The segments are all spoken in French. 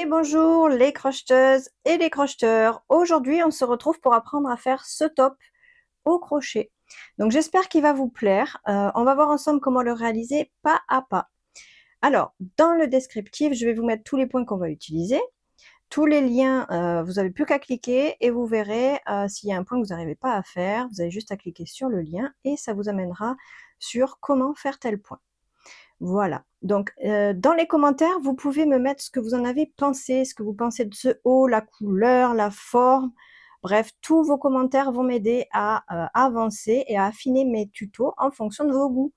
Et bonjour les crocheteuses et les crocheteurs. Aujourd'hui, on se retrouve pour apprendre à faire ce top au crochet. Donc j'espère qu'il va vous plaire. On va voir ensemble comment le réaliser pas à pas. Alors, dans le descriptif, je vais vous mettre tous les points qu'on va utiliser. Tous les liens, vous n'avez plus qu'à cliquer et vous verrez s'il y a un point que vous n'arrivez pas à faire. Vous avez juste à cliquer sur le lien et ça vous amènera sur comment faire tel point. Voilà. Donc, dans les commentaires, vous pouvez me mettre ce que vous en avez pensé, ce que vous pensez de ce haut, la couleur, la forme. Bref, tous vos commentaires vont m'aider à avancer et à affiner mes tutos en fonction de vos goûts.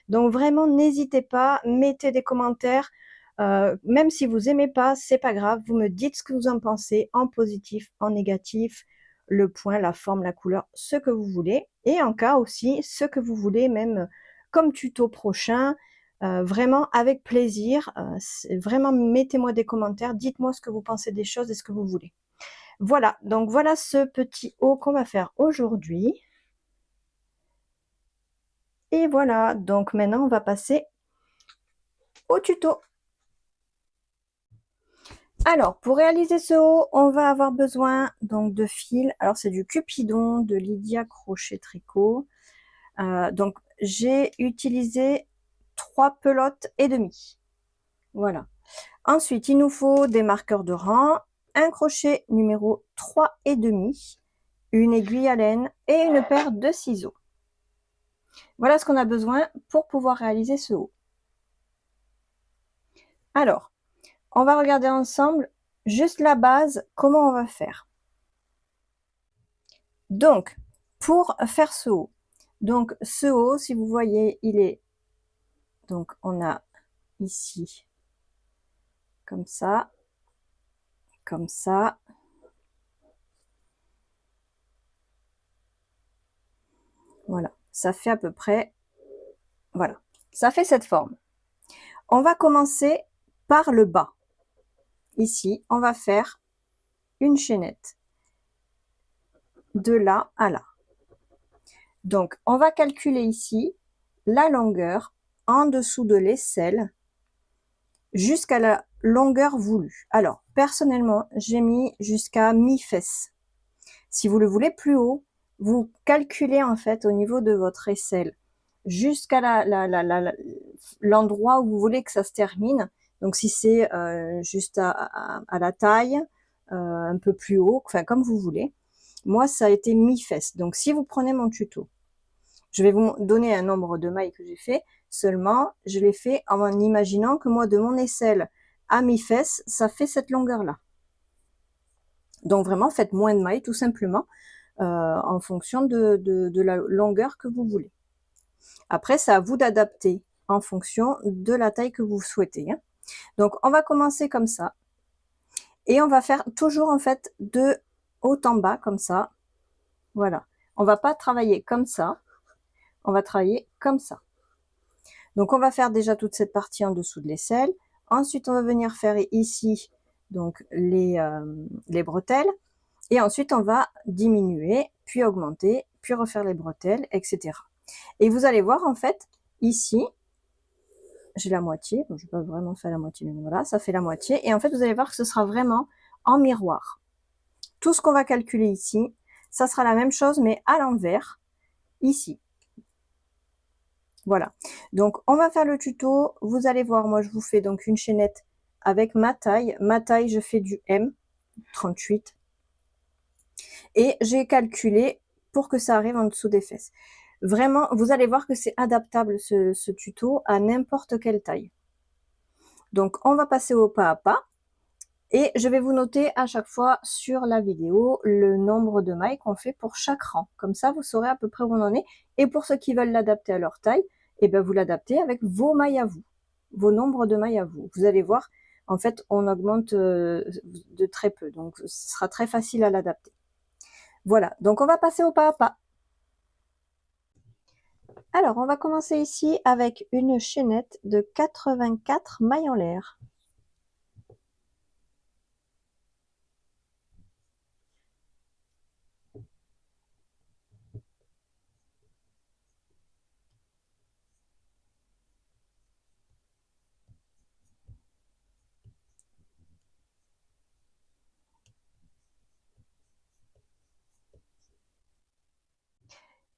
Donc, vraiment, n'hésitez pas, mettez des commentaires. Même si vous aimez pas, c'est pas grave. Vous me dites ce que vous en pensez, en positif, en négatif, le point, la forme, la couleur, ce que vous voulez. Et en cas aussi, ce que vous voulez, même comme tuto prochain. Vraiment avec plaisir, vraiment mettez-moi des commentaires, dites-moi ce que vous pensez des choses et ce que vous voulez. Voilà, donc voilà ce petit haut qu'on va faire aujourd'hui. Et voilà, donc maintenant on va passer au tuto. Alors, pour réaliser ce haut, on va avoir besoin donc de fil. Alors c'est du Cupidon de Lydia Crochet Tricot. Donc j'ai utilisé 3 pelotes et demie. Voilà. Ensuite, il nous faut des marqueurs de rang, un crochet numéro 3 et demi, une aiguille à laine et une paire de ciseaux. Voilà ce qu'on a besoin pour pouvoir réaliser ce haut. Alors, on va regarder ensemble juste la base, comment on va faire. Donc, pour faire ce haut, donc ce haut, si vous voyez, il est, donc on a ici, comme ça, comme ça. Voilà, ça fait à peu près, voilà, ça fait cette forme. On va commencer par le bas. Ici, on va faire une chaînette de là à là. Donc, on va calculer ici la longueur en dessous de l'aisselle jusqu'à la longueur voulue. Alors, personnellement, j'ai mis jusqu'à mi-fesse. Si vous le voulez plus haut, vous calculez en fait au niveau de votre aisselle jusqu'à l'endroit où vous voulez que ça se termine. Donc, si c'est juste à la taille, un peu plus haut, enfin comme vous voulez. Moi, ça a été mi-fesse. Donc, si vous prenez mon tuto, je vais vous donner un nombre de mailles que j'ai fait. Seulement, je l'ai fait en imaginant que moi, de mon aisselle à mi-fesse, ça fait cette longueur-là. Donc, vraiment, faites moins de mailles, tout simplement, en fonction de la longueur que vous voulez. Après, c'est à vous d'adapter en fonction de la taille que vous souhaitez. Hein. Donc, on va commencer comme ça. Et on va faire toujours, en fait, de haut en bas, comme ça. Voilà. On va pas travailler comme ça. On va travailler comme ça. Donc, on va faire déjà toute cette partie en dessous de l'aisselle. Ensuite, on va venir faire ici, donc, les bretelles. Et ensuite, on va diminuer, puis augmenter, puis refaire les bretelles, etc. Et vous allez voir, en fait, ici, j'ai la moitié. Bon, je n'ai pas vraiment fait la moitié, mais voilà, ça fait la moitié. Et en fait, vous allez voir que ce sera vraiment en miroir. Tout ce qu'on va calculer ici, ça sera la même chose, mais à l'envers, ici. Voilà. Donc, on va faire le tuto. Vous allez voir, moi, je vous fais donc une chaînette avec ma taille. Ma taille, je fais du M, 38. Et j'ai calculé pour que ça arrive en dessous des fesses. Vraiment, vous allez voir que c'est adaptable ce tuto à n'importe quelle taille. Donc, on va passer au pas à pas. Et je vais vous noter à chaque fois sur la vidéo le nombre de mailles qu'on fait pour chaque rang. Comme ça, vous saurez à peu près où on en est. Et pour ceux qui veulent l'adapter à leur taille, eh bien, vous l'adaptez avec vos mailles à vous, vos nombres de mailles à vous. Vous allez voir, en fait, on augmente de très peu. Donc, ce sera très facile à l'adapter. Voilà, donc on va passer au pas à pas. Alors, on va commencer ici avec une chaînette de 84 mailles en l'air.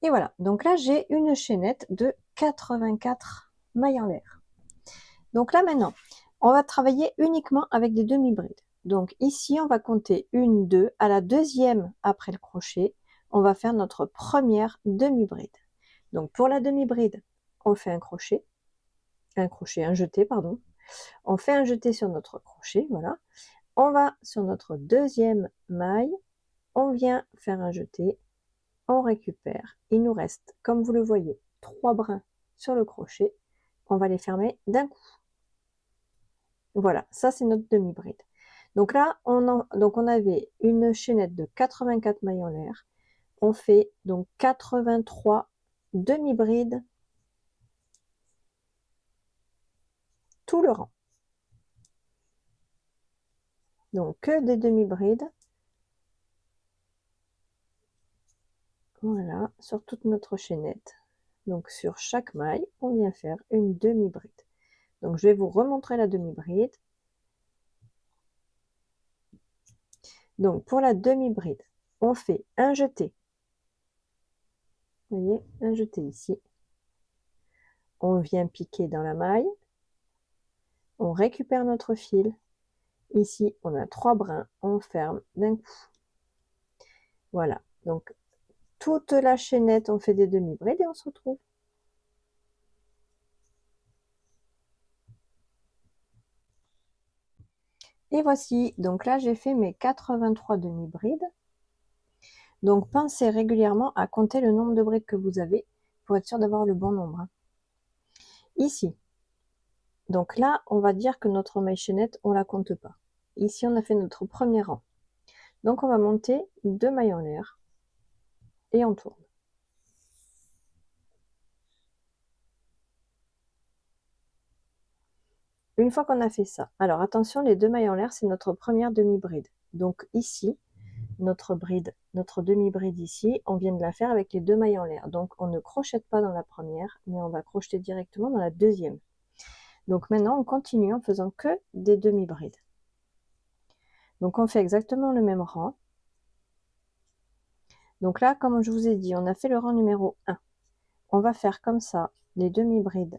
Et voilà, donc là j'ai une chaînette de 84 mailles en l'air. Donc là maintenant, on va travailler uniquement avec des demi-brides. Donc ici, on va compter 1, 2, à la deuxième après le crochet, on va faire notre première demi-bride. Donc pour la demi-bride, on fait un jeté, pardon. On fait un jeté sur notre crochet, voilà. On va sur notre deuxième maille, on vient faire un jeté, on récupère. Il nous reste, comme vous le voyez, 3 brins sur le crochet. On va les fermer d'un coup. Voilà, ça c'est notre demi-bride. Donc là, on avait une chaînette de 84 mailles en l'air. On fait donc 83 demi-brides tout le rang. Donc que des demi-brides. Voilà, sur toute notre chaînette. Donc sur chaque maille, on vient faire une demi-bride. Donc je vais vous remontrer la demi-bride. Donc pour la demi-bride, on fait un jeté. Vous voyez, un jeté ici. On vient piquer dans la maille. On récupère notre fil. Ici, on a 3 brins. On ferme d'un coup. Voilà. Donc toute la chaînette, on fait des demi-brides et on se retrouve. Et voici, donc là j'ai fait mes 83 demi-brides. Donc pensez régulièrement à compter le nombre de brides que vous avez pour être sûr d'avoir le bon nombre. Ici, donc là on va dire que notre maille chaînette on la compte pas. Ici on a fait notre premier rang. Donc on va monter 2 mailles en l'air et on tourne. Une fois qu'on a fait ça, alors attention, les 2 mailles en l'air c'est notre première demi-bride. Donc ici, notre demi-bride ici, on vient de la faire avec les 2 mailles en l'air. Donc on ne crochette pas dans la première, mais on va crocheter directement dans la deuxième. Donc maintenant on continue en faisant que des demi-brides. Donc on fait exactement le même rang. Donc là, comme je vous ai dit, on a fait le rang numéro 1. On va faire comme ça les demi-brides,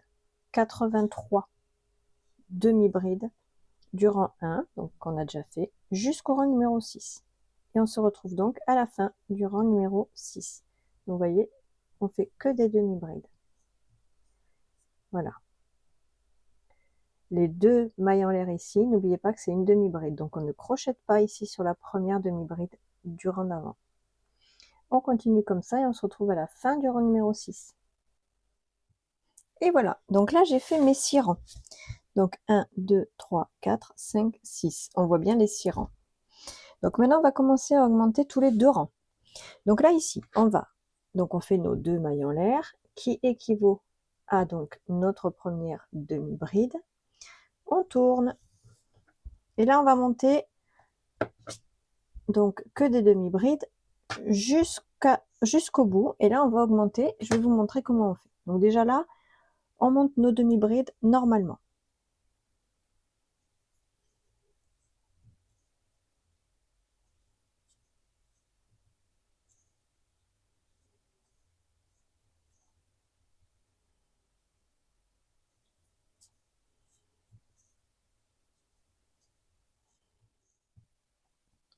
83 demi-brides du rang 1, donc qu'on a déjà fait, jusqu'au rang numéro 6. Et on se retrouve donc à la fin du rang numéro 6. Donc vous voyez, on fait que des demi-brides. Voilà. Les 2 mailles en l'air ici, n'oubliez pas que c'est une demi-bride. Donc on ne crochette pas ici sur la première demi-bride du rang d'avant. On continue comme ça et on se retrouve à la fin du rang numéro 6. Et voilà, donc là j'ai fait mes 6 rangs. Donc 1, 2, 3, 4, 5, 6. On voit bien les 6 rangs. Donc maintenant on va commencer à augmenter tous les 2 rangs. Donc là ici, donc on fait nos 2 mailles en l'air qui équivaut à donc notre première demi-bride. On tourne. Et là on va monter donc que des demi-brides jusqu'au bout. Et là on va augmenter. Je vais vous montrer comment on fait. Donc déjà là, on monte nos demi-brides normalement.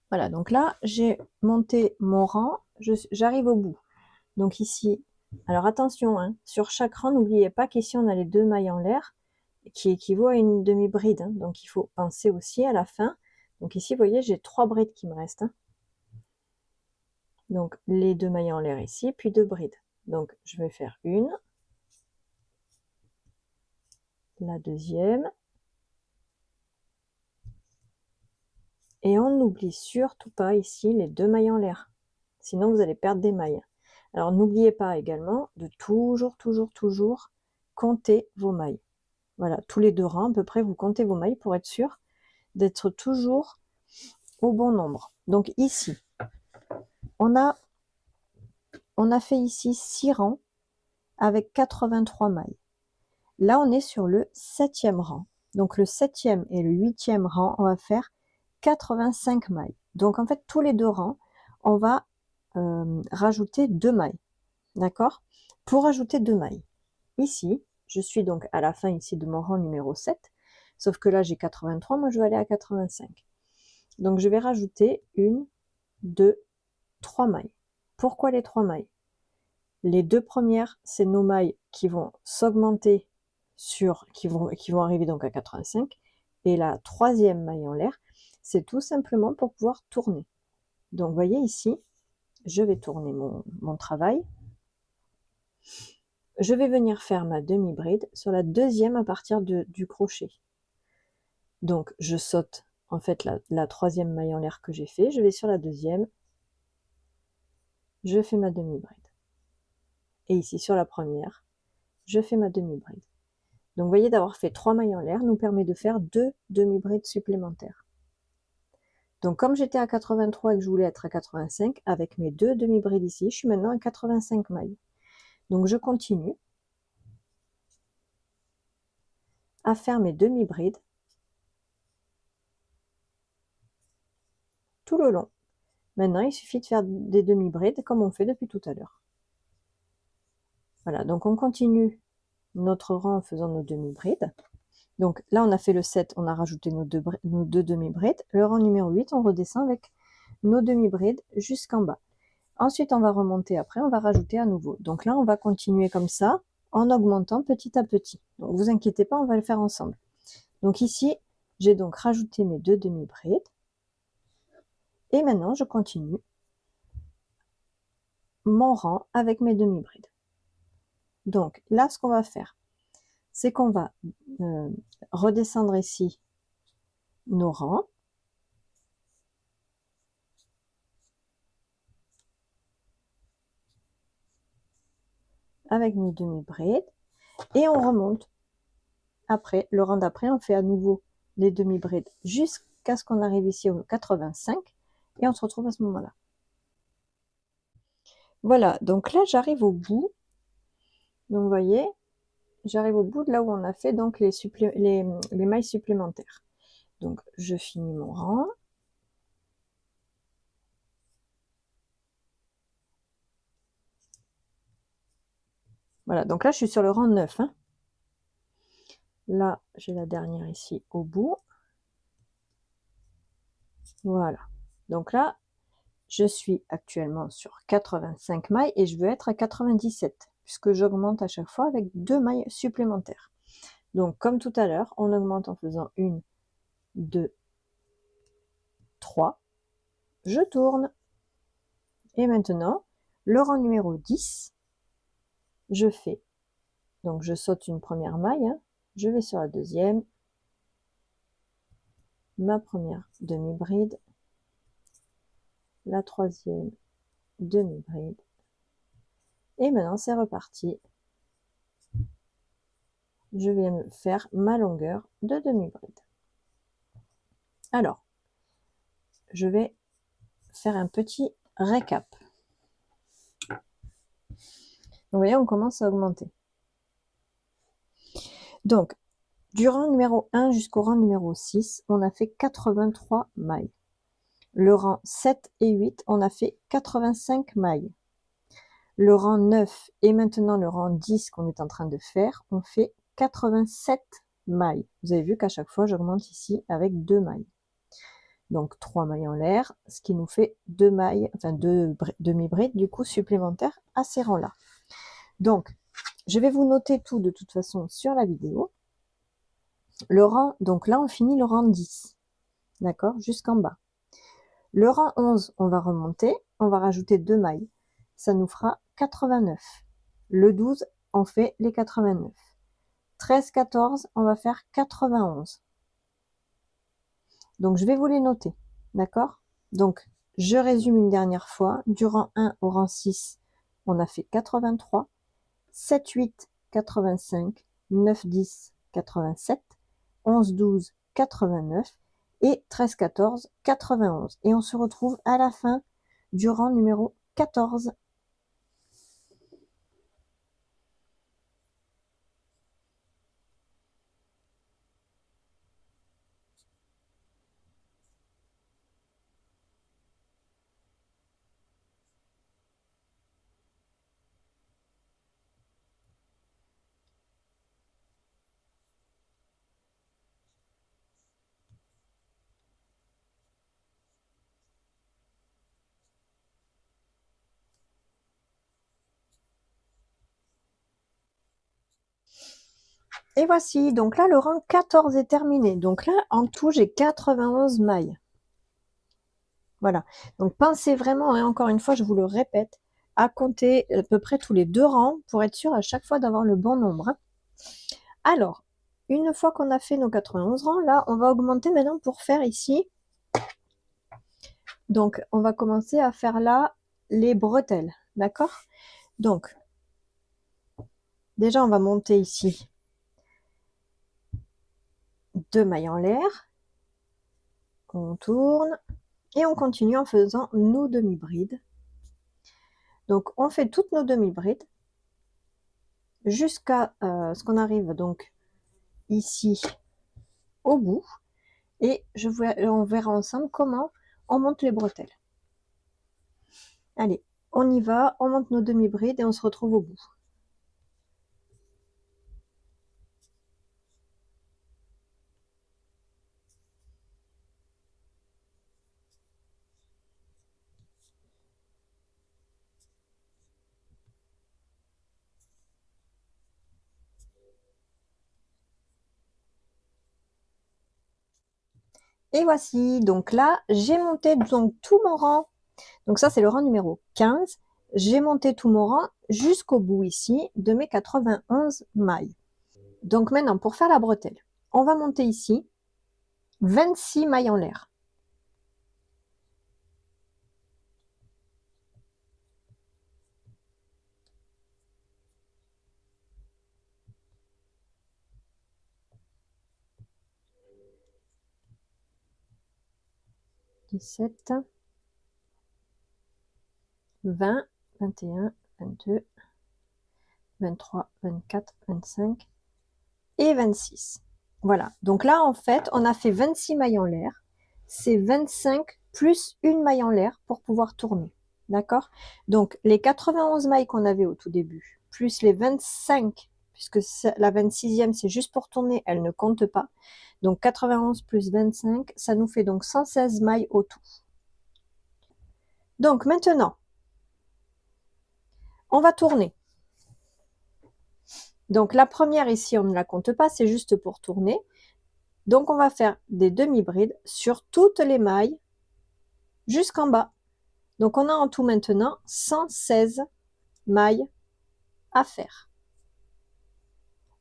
Voilà, donc là, j'ai monté mon rang, j'arrive au bout. Donc ici, alors attention, hein, sur chaque rang, n'oubliez pas qu'ici, on a les 2 mailles en l'air, qui équivaut à une demi-bride. Hein, donc il faut penser aussi à la fin. Donc ici, vous voyez, j'ai 3 brides qui me restent. Hein. Donc les 2 mailles en l'air ici, puis 2 brides. Donc je vais faire une, la deuxième, et on n'oublie surtout pas ici les 2 mailles en l'air. Sinon, vous allez perdre des mailles. Alors, n'oubliez pas également de toujours compter vos mailles. Voilà, tous les 2 rangs, à peu près, vous comptez vos mailles pour être sûr d'être toujours au bon nombre. Donc ici, on a fait ici 6 rangs avec 83 mailles. Là, on est sur le 7e rang. Donc le 7e et le 8e rang, on va faire 85 mailles. Donc en fait, tous les 2 rangs, on va rajouter 2 mailles. d'accord? Pour ajouter 2 mailles. Ici, je suis donc à la fin ici de mon rang numéro 7, sauf que là j'ai 83, moi je vais aller à 85. Donc je vais rajouter 1, 2, 3 mailles. Pourquoi les 3 mailles? Les 2 premières, c'est nos mailles qui vont s'augmenter qui vont arriver donc à 85. Et la 3e maille en l'air, c'est tout simplement pour pouvoir tourner. Donc, vous voyez ici, je vais tourner mon travail. Je vais venir faire ma demi-bride sur la 2e à partir du crochet. Donc, je saute en fait la 3e maille en l'air que j'ai fait. Je vais sur la 2e. Je fais ma demi-bride. Et ici, sur la première, je fais ma demi-bride. Donc, vous voyez, d'avoir fait 3 mailles en l'air nous permet de faire 2 demi-brides supplémentaires. Donc, comme j'étais à 83 et que je voulais être à 85, avec mes 2 demi-brides ici, je suis maintenant à 85 mailles. Donc, je continue à faire mes demi-brides tout le long. Maintenant, il suffit de faire des demi-brides comme on fait depuis tout à l'heure. Voilà, donc on continue notre rang en faisant nos demi-brides. Donc là, on a fait le 7, on a rajouté nos deux demi-brides. Le rang numéro 8, on redescend avec nos demi-brides jusqu'en bas. Ensuite, on va remonter après, on va rajouter à nouveau. Donc là, on va continuer comme ça, en augmentant petit à petit. Donc vous inquiétez pas, on va le faire ensemble. Donc ici, j'ai donc rajouté mes 2 demi-brides. Et maintenant, je continue mon rang avec mes demi-brides. Donc là, ce qu'on va faire, c'est qu'on va redescendre ici nos rangs. Avec nos demi-brides. Et on remonte. Après, le rang d'après, on fait à nouveau les demi-brides jusqu'à ce qu'on arrive ici au 85. Et on se retrouve à ce moment-là. Voilà, donc là, j'arrive au bout. Donc, vous voyez, j'arrive au bout de là où on a fait donc les mailles supplémentaires. Donc, je finis mon rang. Voilà, donc là, je suis sur le rang 9. Hein. Là, j'ai la dernière ici au bout. Voilà. Donc là, je suis actuellement sur 85 mailles et je veux être à 97, puisque j'augmente à chaque fois avec 2 mailles supplémentaires. Donc, comme tout à l'heure, on augmente en faisant 1, 2, 3. Je tourne. Et maintenant, le rang numéro 10, je fais. Donc, je saute une première maille. Hein, je vais sur la deuxième. Ma première demi-bride. La troisième demi-bride. Et maintenant, c'est reparti. Je vais me faire ma longueur de demi-bride. Alors, je vais faire un petit récap. Vous voyez, on commence à augmenter. Donc, du rang numéro 1 jusqu'au rang numéro 6, on a fait 83 mailles. Le rang 7 et 8, on a fait 85 mailles. Le rang 9 et maintenant le rang 10 qu'on est en train de faire, on fait 87 mailles. Vous avez vu qu'à chaque fois, j'augmente ici avec 2 mailles. Donc 3 mailles en l'air, ce qui nous fait 2 mailles, enfin 2 demi-brides du coup supplémentaires à ces rangs-là. Donc, je vais vous noter tout de toute façon sur la vidéo. Le rang, donc là on finit le rang 10, d'accord, jusqu'en bas. Le rang 11, on va remonter, on va rajouter 2 mailles, ça nous fera 89. Le 12, on fait les 89. 13, 14, on va faire 91. Donc je vais vous les noter, d'accord? Donc je résume une dernière fois, du rang 1 au rang 6, on a fait 83, 7, 8, 85, 9, 10, 87, 11, 12, 89 et 13, 14, 91. Et on se retrouve à la fin du rang numéro 14. Et voici, donc là, le rang 14 est terminé. Donc là, en tout, j'ai 91 mailles. Voilà. Donc pensez vraiment, et encore une fois, je vous le répète, à compter à peu près tous les 2 rangs pour être sûr à chaque fois d'avoir le bon nombre, hein. Alors, une fois qu'on a fait nos 91 rangs, là, on va augmenter maintenant pour faire ici. Donc, on va commencer à faire là les bretelles, d'accord? Donc, déjà, on va monter ici 2 mailles en l'air. On tourne et on continue en faisant nos demi-brides. Donc, on fait toutes nos demi-brides jusqu'à ce qu'on arrive donc ici au bout. Et on verra ensemble comment on monte les bretelles. Allez, on y va, on monte nos demi-brides et on se retrouve au bout. Et voici, donc là, j'ai monté donc tout mon rang. Donc ça, c'est le rang numéro 15. J'ai monté tout mon rang jusqu'au bout ici de mes 91 mailles. Donc maintenant, pour faire la bretelle, on va monter ici 26 mailles en l'air. « 17, 20, 21, 22, 23, 24, 25 et 26. Voilà. Donc là, en fait, on a fait 26 mailles en l'air. C'est 25 plus une maille en l'air pour pouvoir tourner. D'accord? Donc, les 91 mailles qu'on avait au tout début, plus les 25, puisque la 26e, c'est juste pour tourner, elle ne compte pas. Donc, 91 plus 25, ça nous fait donc 116 mailles au tout. Donc, maintenant, on va tourner. Donc, la première ici, on ne la compte pas, c'est juste pour tourner. Donc, on va faire des demi-brides sur toutes les mailles jusqu'en bas. Donc, on a en tout maintenant 116 mailles à faire.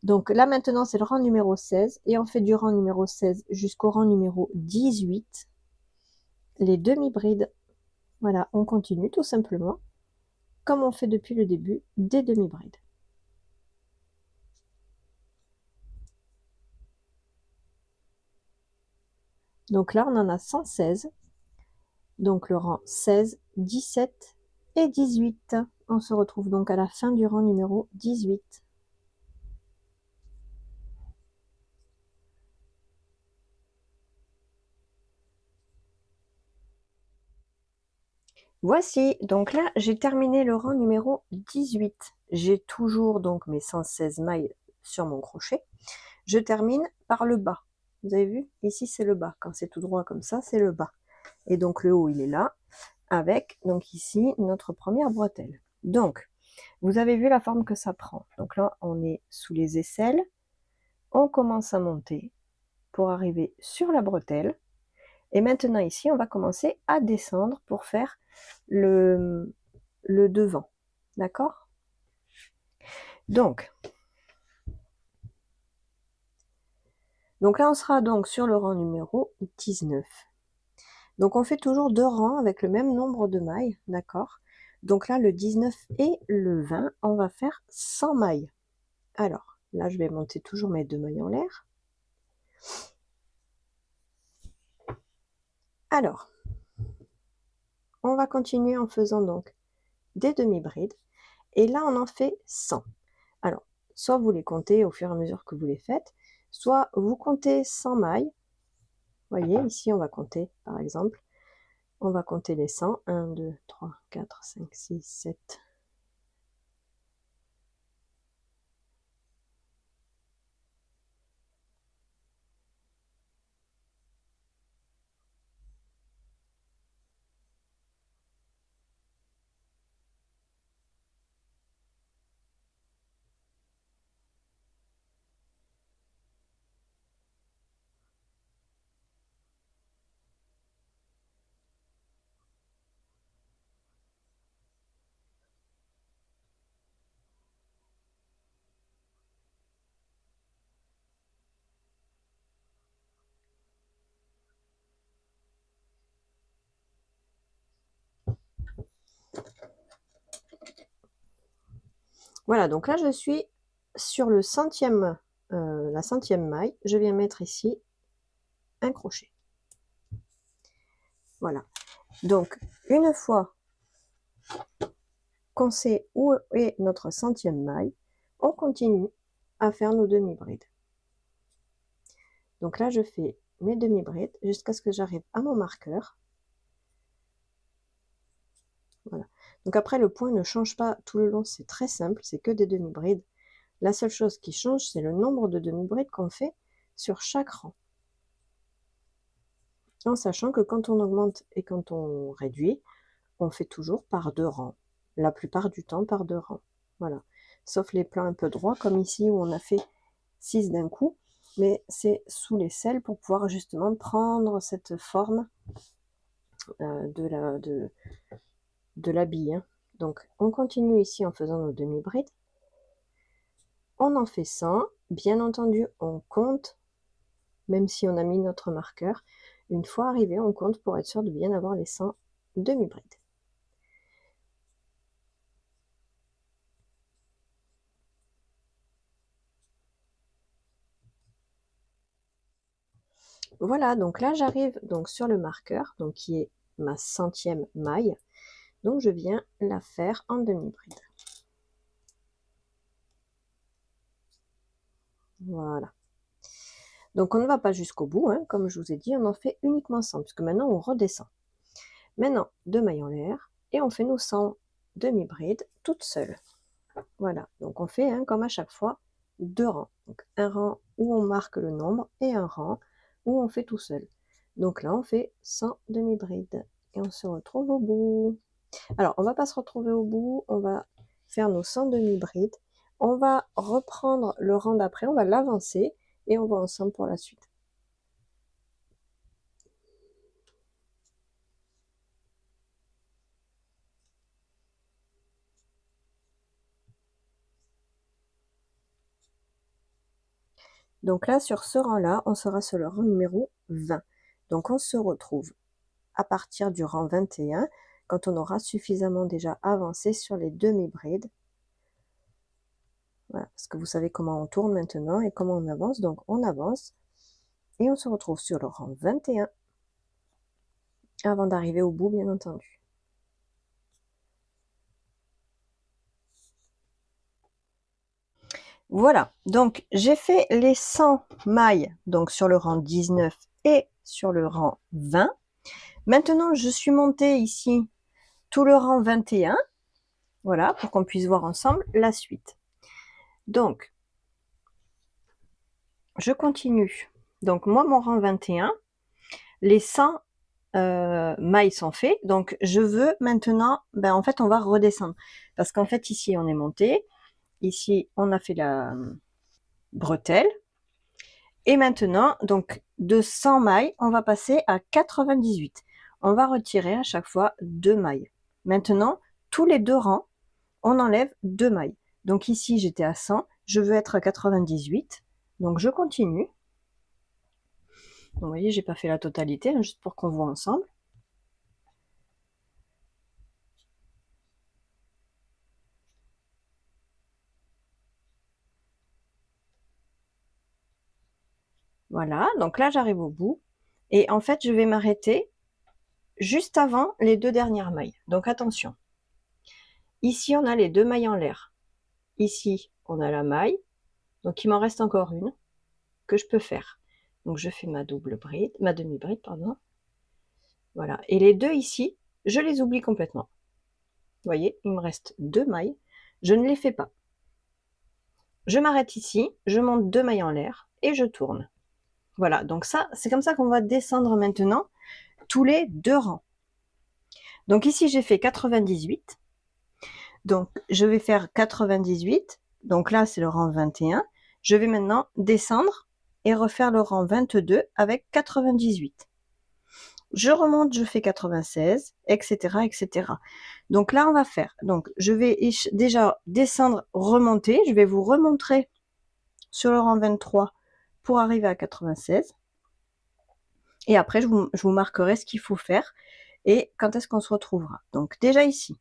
Donc, là, maintenant, c'est le rang numéro 16 et on fait du rang numéro 16 jusqu'au rang numéro 18. Les demi-brides, voilà, on continue tout simplement comme on fait depuis le début des demi-brides. Donc là, on en a 116. Donc le rang 16, 17 et 18. On se retrouve donc à la fin du rang numéro 18. Voici, donc là, j'ai terminé le rang numéro 18. J'ai toujours donc mes 116 mailles sur mon crochet. Je termine par le bas. Vous avez vu? Ici, c'est le bas. Quand c'est tout droit comme ça, c'est le bas. Et donc, le haut, il est là, avec, donc ici, notre première bretelle. Donc, vous avez vu la forme que ça prend. Donc là, on est sous les aisselles. On commence à monter pour arriver sur la bretelle. Et maintenant, ici, on va commencer à descendre pour faire le devant. D'accord? Donc là, on sera donc sur le rang numéro 19. Donc, on fait toujours 2 rangs avec le même nombre de mailles, d'accord? Donc là, le 19 et le 20, on va faire 100 mailles. Alors, là, je vais monter toujours mes 2 mailles en l'air. Alors, on va continuer en faisant donc des demi-brides. Et là, on en fait 100. Alors, soit vous les comptez au fur et à mesure que vous les faites, soit vous comptez 100 mailles. Vous voyez, ici, on va compter, par exemple, on va compter les 100. 1, 2, 3, 4, 5, 6, 7. Voilà, donc là je suis sur le centième, la centième maille. Je viens mettre ici un crochet. Voilà. Donc une fois qu'on sait où est notre centième maille, on continue à faire nos demi-brides. Donc là je fais mes demi-brides jusqu'à ce que j'arrive à mon marqueur. Voilà. Donc après le point ne change pas tout le long, c'est très simple, c'est que des demi-brides. La seule chose qui change, c'est le nombre de demi-brides qu'on fait sur chaque rang. En sachant que quand on augmente et quand on réduit, on fait toujours par 2 rangs. La plupart du temps par 2 rangs. Voilà. Sauf les plans un peu droits, comme ici où on a fait 6 d'un coup. Mais c'est sous l'aisselle pour pouvoir justement prendre cette forme de la bille. Hein. Donc on continue ici en faisant nos demi-brides. On en fait 100. Bien entendu, on compte, même si on a mis notre marqueur. Une fois arrivé, on compte pour être sûr de bien avoir les 100 demi-brides. Voilà, donc là j'arrive donc sur le marqueur, donc qui est ma centième maille. Donc je viens la faire en demi-bride. Voilà. Donc on ne va pas jusqu'au bout, hein, comme je vous ai dit, on en fait uniquement 100, puisque maintenant on redescend. Maintenant, 2 mailles en l'air, et on fait nos 100 demi-brides toutes seules. Voilà, donc on fait, hein, comme à chaque fois, 2 rangs. Donc un rang où on marque le nombre, et un rang où on fait tout seul. Donc là, on fait 100 demi-brides, et on se retrouve au bout. Alors, on va pas se retrouver au bout, on va faire nos 100 demi-brides. On va reprendre le rang d'après, on va l'avancer et on va ensemble pour la suite. Donc là, sur ce rang-là, on sera sur le rang numéro 20. Donc on se retrouve à partir du rang 21, quand on aura suffisamment déjà avancé sur les demi-brides. Voilà, parce que vous savez comment on tourne maintenant et comment on avance. Donc on avance et on se retrouve sur le rang 21 avant d'arriver au bout, bien entendu. Voilà, donc j'ai fait les 100 mailles donc sur le rang 19 et sur le rang 20. Maintenant, je suis montée ici tout le rang 21. Voilà, pour qu'on puisse voir ensemble la suite. Donc, je continue. Donc, moi, mon rang 21, les 100 mailles sont faits. Donc, je veux maintenant, en fait, on va redescendre. Parce qu'en fait, ici, on est monté. Ici, on a fait la bretelle. Et maintenant, donc, de 100 mailles, on va passer à 98. On va retirer à chaque fois 2 mailles. Maintenant, tous les 2 rangs, on enlève 2 mailles. Donc ici, j'étais à 100, je veux être à 98. Donc je continue. Donc, vous voyez, j'ai pas fait la totalité, hein, juste pour qu'on voit ensemble. Voilà, donc là, j'arrive au bout. Et en fait, je vais m'arrêter juste avant les 2 dernières mailles. Donc attention. Ici, on a les 2 mailles en l'air. Ici, on a la maille. Donc il m'en reste encore une que je peux faire. Donc je fais ma double bride, ma demi-bride, pardon. Voilà. Et les 2 ici, je les oublie complètement. Vous voyez, il me reste 2 mailles. Je ne les fais pas. Je m'arrête ici, je monte 2 mailles en l'air et je tourne. Voilà, donc ça, c'est comme ça qu'on va descendre maintenant tous les 2 rangs. Donc ici, j'ai fait 98. Donc, je vais faire 98. Donc là, c'est le rang 21. Je vais maintenant descendre et refaire le rang 22 avec 98. Je remonte, je fais 96, etc., etc. Donc là, on va faire. Donc, je vais déjà descendre, remonter. Je vais vous remontrer sur le rang 23 pour arriver à 96. Et après, je vous marquerai ce qu'il faut faire et quand est-ce qu'on se retrouvera. Donc déjà ici,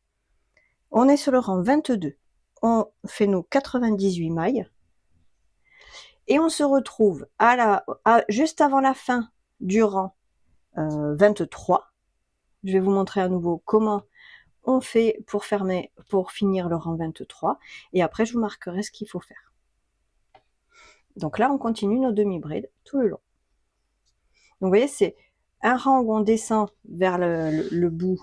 on est sur le rang 22. on fait nos 98 mailles et on se retrouve juste avant la fin du rang 23. Je vais vous montrer à nouveau comment on fait pour finir le rang 23 et après je vous marquerai ce qu'il faut faire. Donc là on continue nos demi-brides tout le long. Donc vous voyez, c'est un rang où on descend vers le bout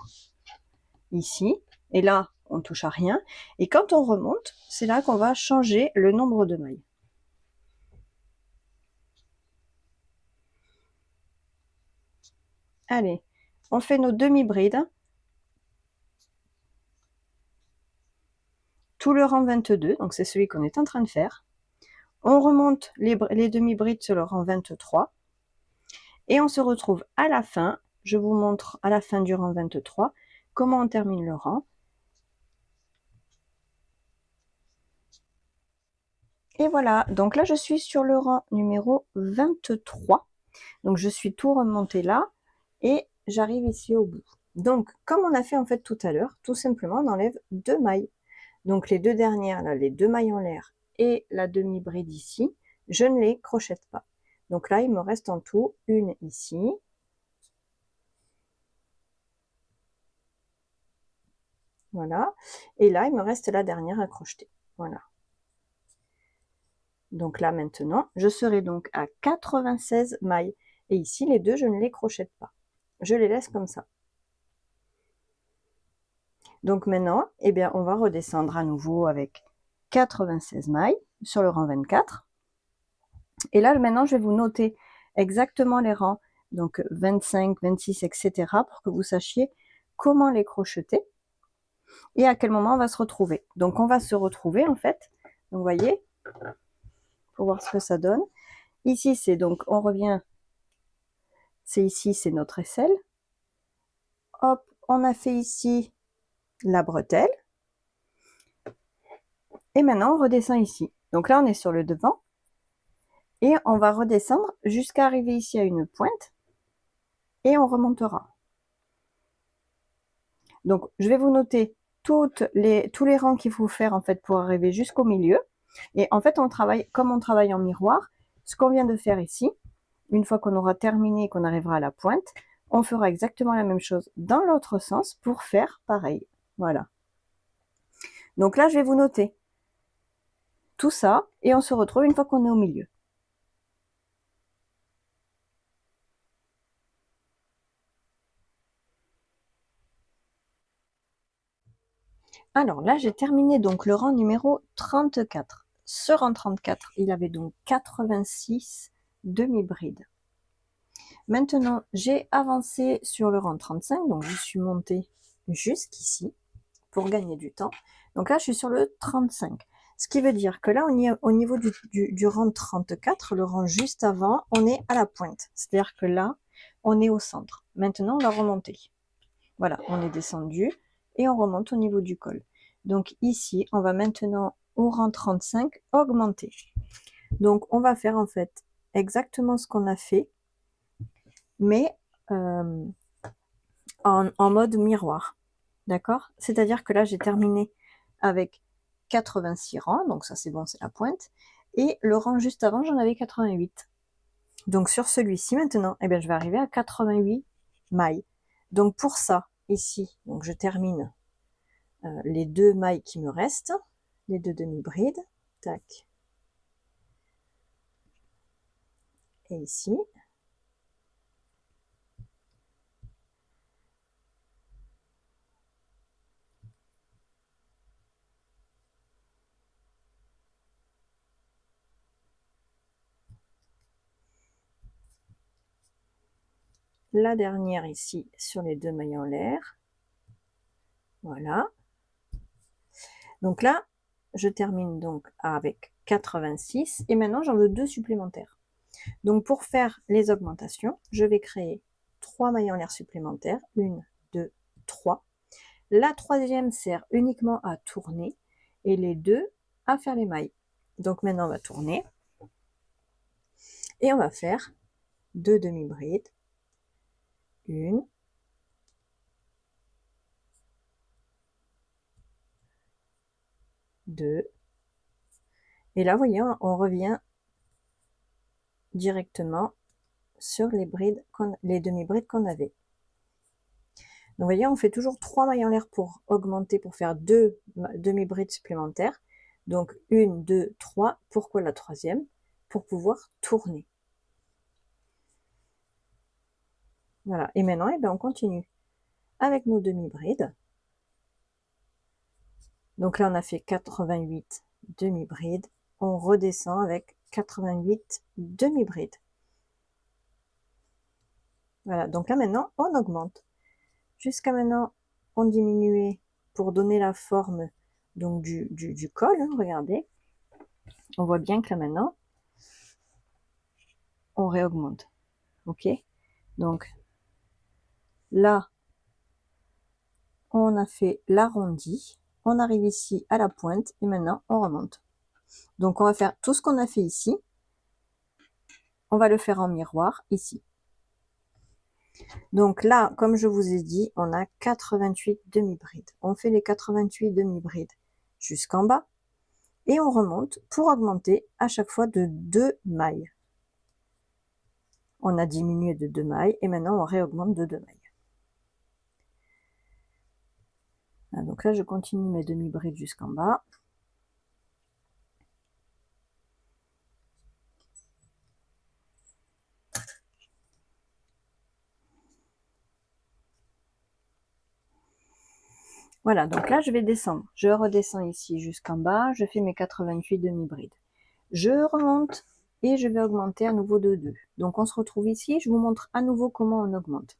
ici, et là on touche à rien, et quand on remonte, c'est là qu'on va changer le nombre de mailles. Allez, on fait nos demi-brides, tout le rang 22, donc c'est celui qu'on est en train de faire. On remonte les demi-brides sur le rang 23, et on se retrouve à la fin. Je vous montre à la fin du rang 23 comment on termine le rang. Et voilà, donc là je suis sur le rang numéro 23. Donc je suis tout remonté là et j'arrive ici au bout. Donc comme on a fait en fait tout à l'heure, tout simplement on enlève 2 mailles. Donc les deux dernières, là, les 2 mailles en l'air et la demi-bride ici, je ne les crochette pas. Donc là il me reste en tout une ici. Voilà. Et là il me reste la dernière à crocheter. Voilà. Donc là maintenant, je serai donc à 96 mailles. Et ici les deux, je ne les crochette pas. Je les laisse comme ça. Donc maintenant, eh bien, on va redescendre à nouveau avec 96 mailles sur le rang 24. Et là, maintenant, je vais vous noter exactement les rangs, donc 25, 26, etc. pour que vous sachiez comment les crocheter et à quel moment on va se retrouver. Donc, on va se retrouver, en fait, donc, vous voyez, pour voir ce que ça donne. Ici, c'est donc, on revient, c'est ici, c'est notre aisselle. Hop, on a fait ici la bretelle. Et maintenant, on redescend ici. Donc là, on est sur le devant. Et on va redescendre jusqu'à arriver ici à une pointe. Et on remontera. Donc, je vais vous noter tous les rangs qu'il faut faire en fait pour arriver jusqu'au milieu. Et en fait, comme on travaille en miroir, ce qu'on vient de faire ici, une fois qu'on aura terminé et qu'on arrivera à la pointe, on fera exactement la même chose dans l'autre sens pour faire pareil. Voilà. Donc là, je vais vous noter tout ça et on se retrouve une fois qu'on est au milieu. Alors là, j'ai terminé donc le rang numéro 34. Ce rang 34, il avait donc 86 demi-brides. Maintenant, j'ai avancé sur le rang 35, donc je suis montée jusqu'ici pour gagner du temps. Donc là, je suis sur le 35. Ce qui veut dire que là, on y est au niveau du rang 34, le rang juste avant, on est à la pointe. C'est-à-dire que là, on est au centre. Maintenant, on va remonter. Voilà, on est descendu et on remonte au niveau du col. Donc ici, on va maintenant au rang 35 augmenter. Donc on va faire en fait exactement ce qu'on a fait, mais en mode miroir. D'accord? C'est-à-dire que là, j'ai terminé avec 86 rangs, donc ça c'est bon, c'est la pointe. Et le rang juste avant, j'en avais 88. Donc sur celui-ci maintenant, eh bien, je vais arriver à 88 mailles. Donc pour ça, ici, donc je termine les 2 mailles qui me restent, les 2 demi-brides, tac, et ici. La dernière ici sur les 2 mailles en l'air. Voilà. Donc là, je termine donc avec 86 et maintenant j'en veux 2 supplémentaires. Donc pour faire les augmentations, je vais créer 3 mailles en l'air supplémentaires, 1, 2, 3. La troisième sert uniquement à tourner et les deux à faire les mailles. Donc maintenant on va tourner et on va faire 2 demi-brides, 1, 2. Et là, vous voyez, on revient directement sur les brides, les demi-brides qu'on avait. Donc, vous voyez, on fait toujours 3 mailles en l'air pour augmenter, pour faire 2 demi-brides supplémentaires. Donc, 1, 2, 3. Pourquoi la troisième? Pour pouvoir tourner. Voilà. Et maintenant, eh bien, on continue avec nos demi-brides. Donc là, on a fait 88 demi-brides. On redescend avec 88 demi-brides. Voilà, donc là maintenant, on augmente. Jusqu'à maintenant, on diminuait pour donner la forme donc du col. Hein, regardez. On voit bien que là maintenant, on réaugmente. Ok? Donc là, on a fait l'arrondi. On arrive ici à la pointe et maintenant, on remonte. Donc on va faire tout ce qu'on a fait ici. On va le faire en miroir ici. Donc là, comme je vous ai dit, on a 88 demi-brides. On fait les 88 demi-brides jusqu'en bas et on remonte pour augmenter à chaque fois de 2 mailles. On a diminué de 2 mailles et maintenant on réaugmente de 2 mailles. Donc là, je continue mes demi-brides jusqu'en bas. Voilà, donc là, je vais descendre. Je redescends ici jusqu'en bas. Je fais mes 88 demi-brides. Je remonte et je vais augmenter à nouveau de 2. Donc, on se retrouve ici. Je vous montre à nouveau comment on augmente.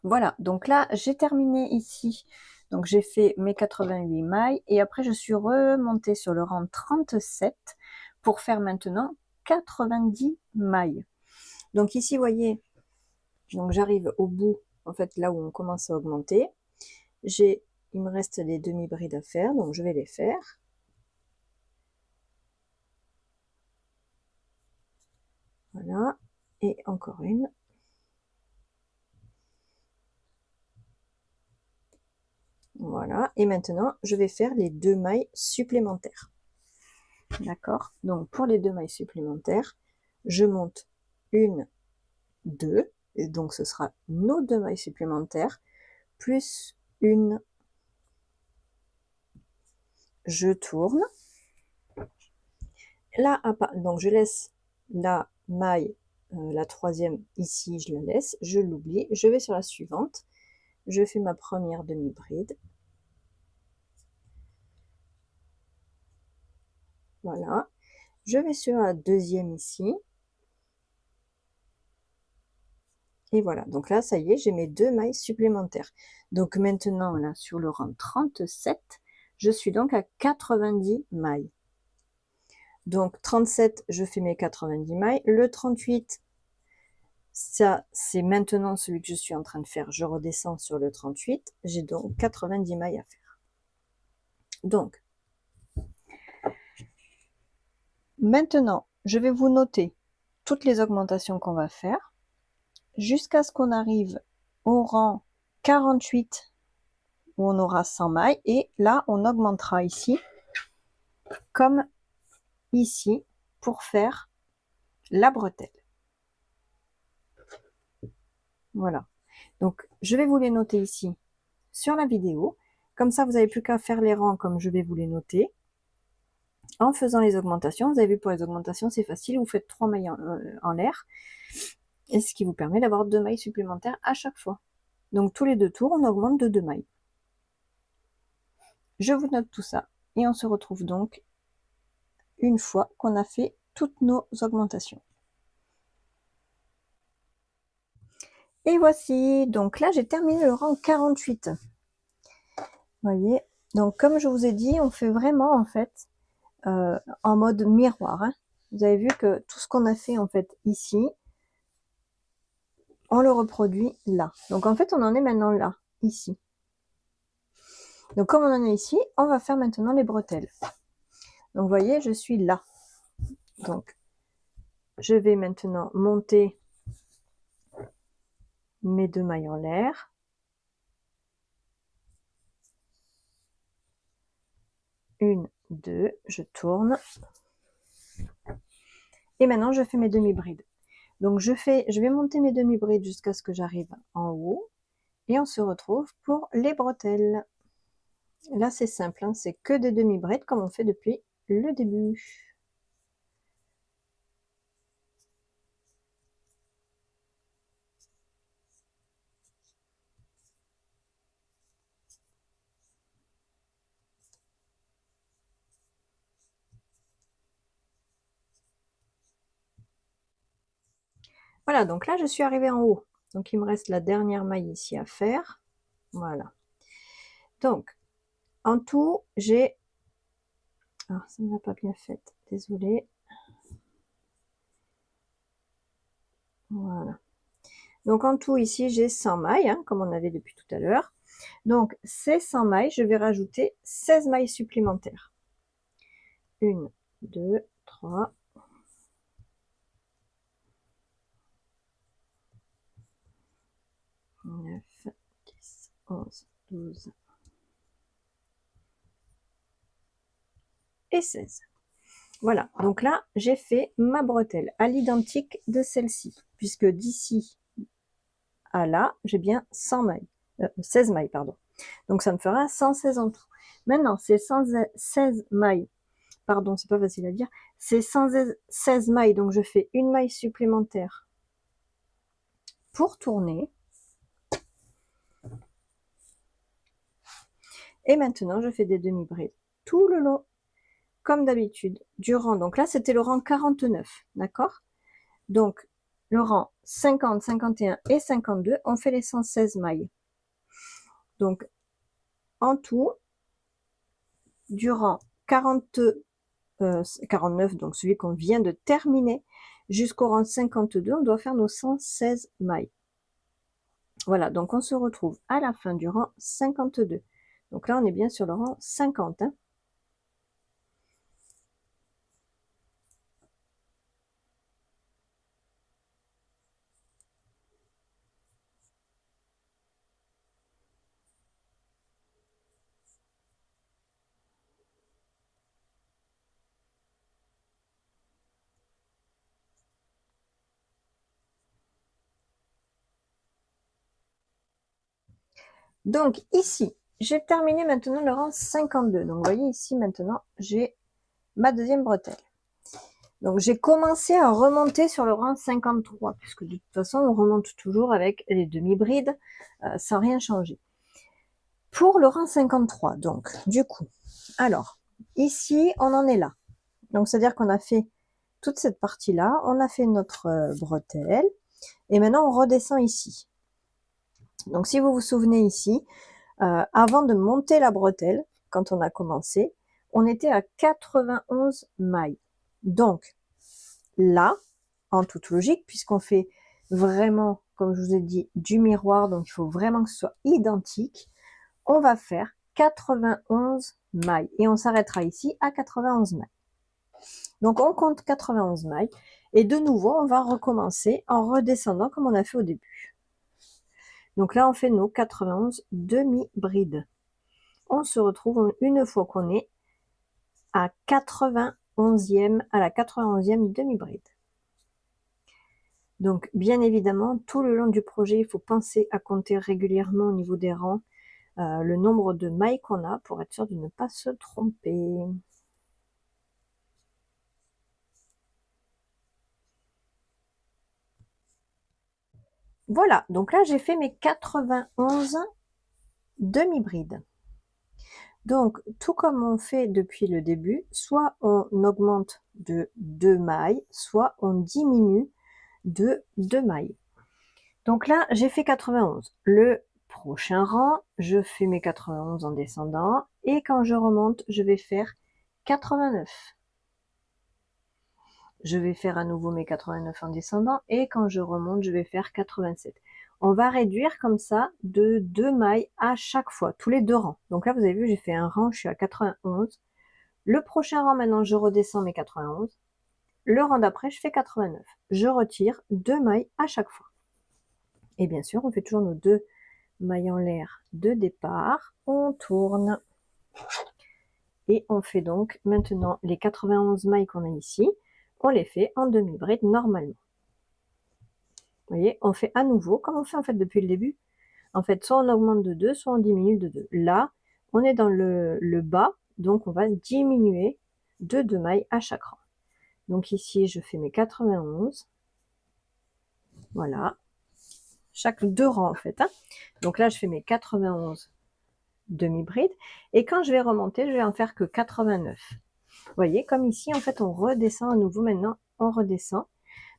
Voilà, donc là, j'ai terminé ici. Donc, j'ai fait mes 88 mailles et après, je suis remontée sur le rang 37 pour faire maintenant 90 mailles. Donc ici, vous voyez, donc j'arrive au bout, en fait, là où on commence à augmenter. Il me reste les demi-brides à faire, donc je vais les faire. Voilà, et encore une. Voilà, et maintenant, je vais faire les 2 mailles supplémentaires. D'accord? Donc, pour les 2 mailles supplémentaires, je monte 1, 2, et donc ce sera nos 2 mailles supplémentaires, plus une, je tourne. Là, donc je laisse la maille, la troisième ici, je la laisse, je l'oublie, je vais sur la suivante, je fais ma première demi-bride. Voilà, je vais sur la deuxième ici. Et voilà, donc là, ça y est, j'ai mes 2 mailles supplémentaires. Donc maintenant, là, sur le rang 37, je suis donc à 90 mailles. Donc 37, je fais mes 90 mailles. Le 38, ça, c'est maintenant celui que je suis en train de faire. Je redescends sur le 38. J'ai donc 90 mailles à faire. Donc, maintenant, je vais vous noter toutes les augmentations qu'on va faire jusqu'à ce qu'on arrive au rang 48 où on aura 100 mailles et là on augmentera ici comme ici pour faire la bretelle. Voilà, donc je vais vous les noter ici sur la vidéo, comme ça vous n'avez plus qu'à faire les rangs comme je vais vous les noter en faisant les augmentations. Vous avez vu, pour les augmentations c'est facile, vous faites 3 mailles en l'air et ce qui vous permet d'avoir 2 mailles supplémentaires à chaque fois. Donc tous les 2 tours on augmente de 2 mailles. Je vous note tout ça et on se retrouve donc une fois qu'on a fait toutes nos augmentations. Et voici, donc là j'ai terminé le rang 48. Vous voyez, donc comme je vous ai dit, on fait vraiment en fait en mode miroir. Hein. Vous avez vu que tout ce qu'on a fait en fait ici, on le reproduit là. Donc en fait on en est maintenant là, ici. Donc comme on en est ici, on va faire maintenant les bretelles. Donc vous voyez, je suis là. Donc je vais maintenant monter mes 2 mailles en l'air. 1, 2, je tourne. Et maintenant, je fais mes demi-brides. Donc, je vais monter mes demi-brides jusqu'à ce que j'arrive en haut. Et on se retrouve pour les bretelles. Là, c'est simple, hein, c'est que des demi-brides comme on fait depuis le début. Voilà, donc là, je suis arrivée en haut. Donc, il me reste la dernière maille ici à faire. Voilà. Donc, en tout, j'ai... Ah, ça ne l'a pas bien fait, désolée. Voilà. Donc, en tout, ici, j'ai 100 mailles, hein, comme on avait depuis tout à l'heure. Donc, ces 100 mailles, je vais rajouter 16 mailles supplémentaires. 1, 2, 3, 9, 10, 11, 12 et 16. Voilà, donc là, j'ai fait ma bretelle à l'identique de celle-ci, puisque d'ici à là, j'ai bien 100 mailles, 16 mailles, pardon. Donc ça me fera 116 en tout. Maintenant, ces 116 mailles, pardon, c'est pas facile à dire, c'est 116 mailles, donc je fais une maille supplémentaire pour tourner. Et maintenant, je fais des demi-brides tout le long, comme d'habitude, du rang. Donc là, c'était le rang 49, d'accord? Donc, le rang 50, 51 et 52, on fait les 116 mailles. Donc, en tout, du rang 49, donc celui qu'on vient de terminer, jusqu'au rang 52, on doit faire nos 116 mailles. Voilà, donc on se retrouve à la fin du rang 52. Donc là, on est bien sur le rang 50. Hein. Donc ici, j'ai terminé maintenant le rang 52. Donc vous voyez ici maintenant, j'ai ma deuxième bretelle. Donc j'ai commencé à remonter sur le rang 53, puisque de toute façon on remonte toujours avec les demi-brides sans rien changer. Pour le rang 53, donc du coup, alors ici on en est là. Donc c'est à dire qu'on a fait toute cette partie là, on a fait notre bretelle et maintenant on redescend ici. Donc si vous vous souvenez ici, avant de monter la bretelle, quand on a commencé, on était à 91 mailles. Donc là, en toute logique, puisqu'on fait vraiment, comme je vous ai dit, du miroir, donc il faut vraiment que ce soit identique, on va faire 91 mailles et on s'arrêtera ici à 91 mailles. Donc on compte 91 mailles et de nouveau, on va recommencer en redescendant comme on a fait au début. Donc là, on fait nos 91 demi-brides. On se retrouve une fois qu'on est à la 91e demi-bride. Donc, bien évidemment, tout le long du projet, il faut penser à compter régulièrement au niveau des rangs le nombre de mailles qu'on a pour être sûr de ne pas se tromper. Voilà, donc là, j'ai fait mes 91 demi-brides. Donc, tout comme on fait depuis le début, soit on augmente de 2 mailles, soit on diminue de 2 mailles. Donc là, j'ai fait 91. Le prochain rang, je fais mes 91 en descendant et quand je remonte, je vais faire 89. Je vais faire à nouveau mes 89 en descendant et quand je remonte, je vais faire 87. On va réduire comme ça de 2 mailles à chaque fois, tous les 2 rangs. Donc là, vous avez vu, j'ai fait un rang, je suis à 91. Le prochain rang, maintenant, je redescends mes 91. Le rang d'après, je fais 89. Je retire 2 mailles à chaque fois. Et bien sûr, on fait toujours nos 2 mailles en l'air de départ. On tourne. Et on fait donc maintenant les 91 mailles qu'on a ici, on les fait en demi-bride normalement. Vous voyez, on fait à nouveau, comme on fait en fait depuis le début. En fait, soit on augmente de 2, soit on diminue de 2. Là, on est dans le bas, donc on va diminuer de 2 mailles à chaque rang. Donc ici, je fais mes 91. Voilà. Chaque 2 rangs en fait. Hein. Donc là, je fais mes 91 demi-brides. Et quand je vais remonter, je vais en faire que 89. Vous voyez, comme ici, en fait, on redescend à nouveau maintenant. On redescend.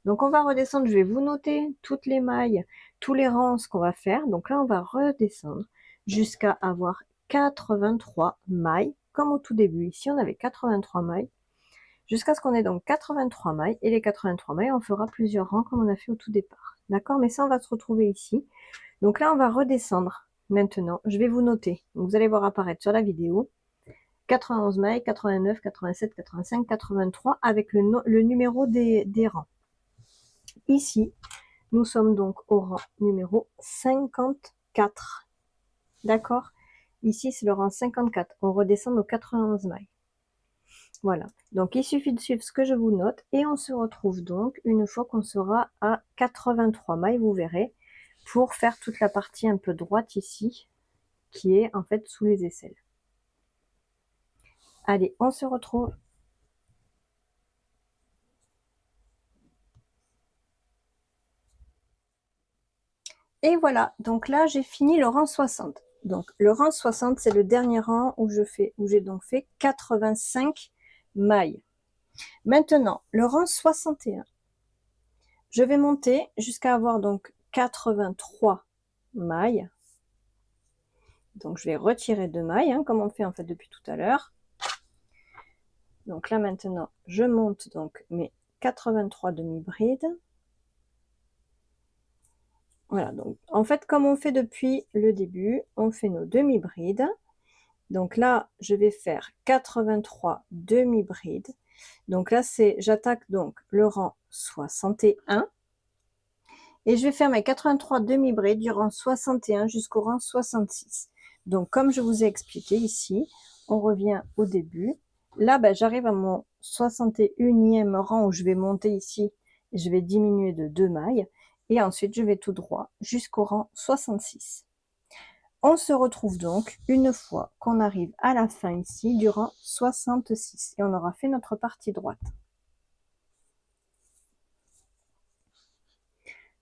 Donc on va redescendre, je vais vous noter toutes les mailles, tous les rangs, ce qu'on va faire. Donc là, on va redescendre jusqu'à avoir 83 mailles, comme au tout début. Ici, on avait 83 mailles, jusqu'à ce qu'on ait donc 83 mailles. Et les 83 mailles, on fera plusieurs rangs comme on a fait au tout départ. D'accord? Mais ça, on va se retrouver ici. Donc là, on va redescendre maintenant. Je vais vous noter. Donc, vous allez voir apparaître sur la vidéo 91 mailles, 89, 87, 85, 83 avec le numéro des rangs. Ici, nous sommes donc au rang numéro 54. D'accord? Ici, c'est le rang 54. On redescend aux 91 mailles. Voilà. Donc, il suffit de suivre ce que je vous note. Et on se retrouve donc une fois qu'on sera à 83 mailles, vous verrez, pour faire toute la partie un peu droite ici, qui est en fait sous les aisselles. Allez, on se retrouve. Et voilà, donc là j'ai fini le rang 60. Donc le rang 60, c'est le dernier rang où j'ai donc fait 85 mailles. Maintenant, le rang 61, je vais monter jusqu'à avoir donc 83 mailles. Donc je vais retirer 2 mailles, hein, comme on fait en fait depuis tout à l'heure. Donc là maintenant, je monte donc mes 83 demi-brides. Voilà, donc en fait, comme on fait depuis le début, on fait nos demi-brides. Donc là, je vais faire 83 demi-brides. Donc là, j'attaque donc le rang 61. Et je vais faire mes 83 demi-brides du rang 61 jusqu'au rang 66. Donc comme je vous ai expliqué ici, on revient au début. Là, ben, j'arrive à mon 61e rang où je vais monter ici. Et je vais diminuer de 2 mailles. Et ensuite, je vais tout droit jusqu'au rang 66. On se retrouve donc une fois qu'on arrive à la fin ici du rang 66 et on aura fait notre partie droite.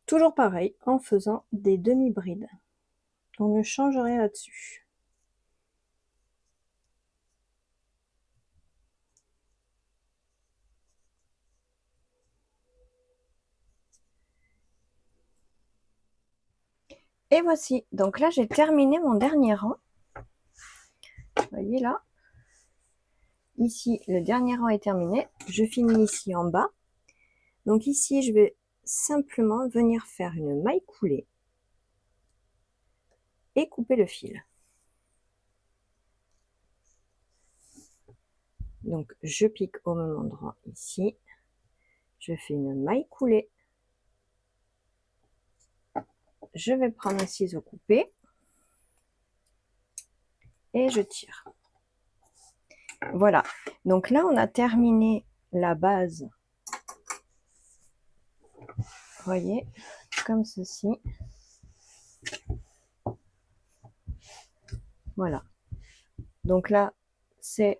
Toujours pareil en faisant des demi-brides. On ne change rien là-dessus. Et voici, donc là j'ai terminé mon dernier rang. Vous voyez là. Ici, le dernier rang est terminé. Je finis ici en bas. Donc ici, je vais simplement venir faire une maille coulée et couper le fil. Donc je pique au même endroit ici. Je fais une maille coulée. Je vais prendre un ciseau coupé et je tire. Voilà. Donc là, on a terminé la base. Vous voyez, comme ceci. Voilà. Donc là, c'est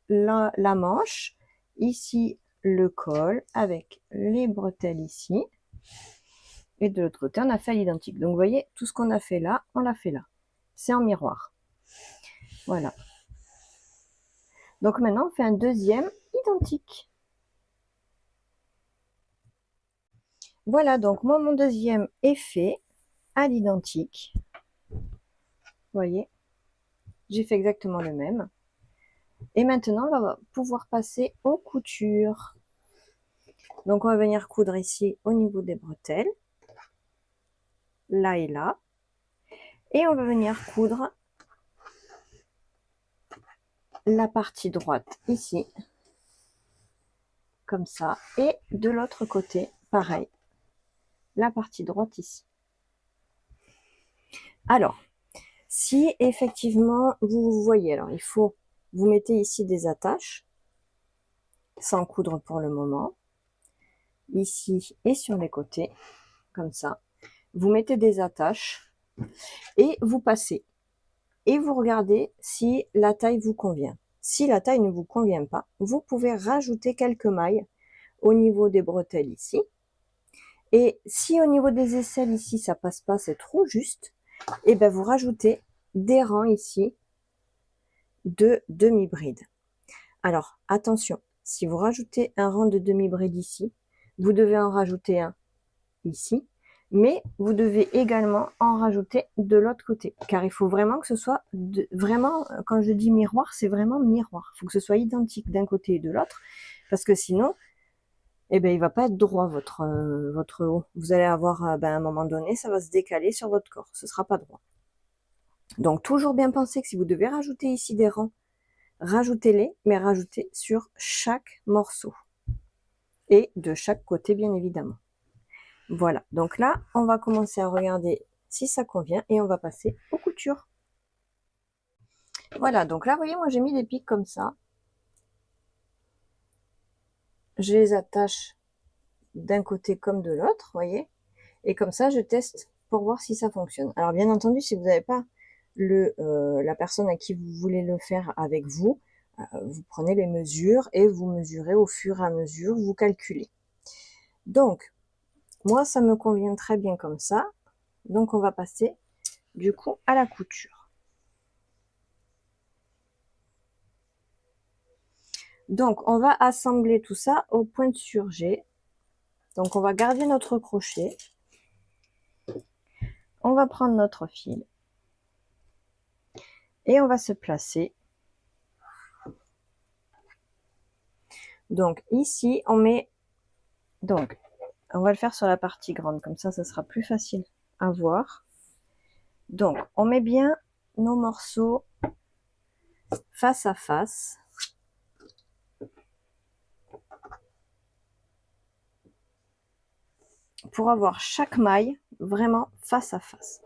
la manche. Ici, le col avec les bretelles ici. Et de l'autre côté, on a fait l'identique. Donc, vous voyez, tout ce qu'on a fait là, on l'a fait là. C'est en miroir. Voilà. Donc maintenant, on fait un deuxième identique. Voilà, donc moi, mon deuxième est fait à l'identique. Vous voyez, j'ai fait exactement le même. Et maintenant, on va pouvoir passer aux coutures. Donc, on va venir coudre ici au niveau des bretelles. Là et là. Et on va venir coudre la partie droite ici. Comme ça. Et de l'autre côté, pareil. La partie droite ici. Alors, si effectivement vous voyez, alors il faut vous mettez ici des attaches, sans coudre pour le moment, ici et sur les côtés, comme ça. Vous mettez des attaches et vous passez. Et vous regardez si la taille vous convient. Si la taille ne vous convient pas, vous pouvez rajouter quelques mailles au niveau des bretelles ici. Et si au niveau des aisselles ici, ça passe pas, c'est trop juste, et ben vous rajoutez des rangs ici de demi-bride. Alors, attention, si vous rajoutez un rang de demi-bride ici, vous devez en rajouter un ici, mais vous devez également en rajouter de l'autre côté, car il faut vraiment que ce soit vraiment, quand je dis miroir, c'est vraiment miroir. Il faut que ce soit identique d'un côté et de l'autre, parce que sinon, eh ben, il va pas être droit votre haut. Vous allez avoir, à un moment donné, ça va se décaler sur votre corps, ce sera pas droit. Donc toujours bien penser que si vous devez rajouter ici des rangs, rajoutez-les, mais rajoutez sur chaque morceau et de chaque côté bien évidemment. Voilà, donc là, on va commencer à regarder si ça convient et on va passer aux coutures. Voilà, donc là, vous voyez, moi j'ai mis des pics comme ça. Je les attache d'un côté comme de l'autre, vous voyez. Et comme ça, je teste pour voir si ça fonctionne. Alors bien entendu, si vous n'avez pas la personne à qui vous voulez le faire avec vous, vous prenez les mesures et vous mesurez au fur et à mesure, vous calculez. Donc, moi, ça me convient très bien comme ça. Donc, on va passer du coup à la couture. Donc, on va assembler tout ça au point de surjet. Donc, on va garder notre crochet. On va prendre notre fil. Et on va se placer. Donc, ici, on met... Donc, on va le faire sur la partie grande. Comme ça sera plus facile à voir. Donc, on met bien nos morceaux face à face. Pour avoir chaque maille vraiment face à face.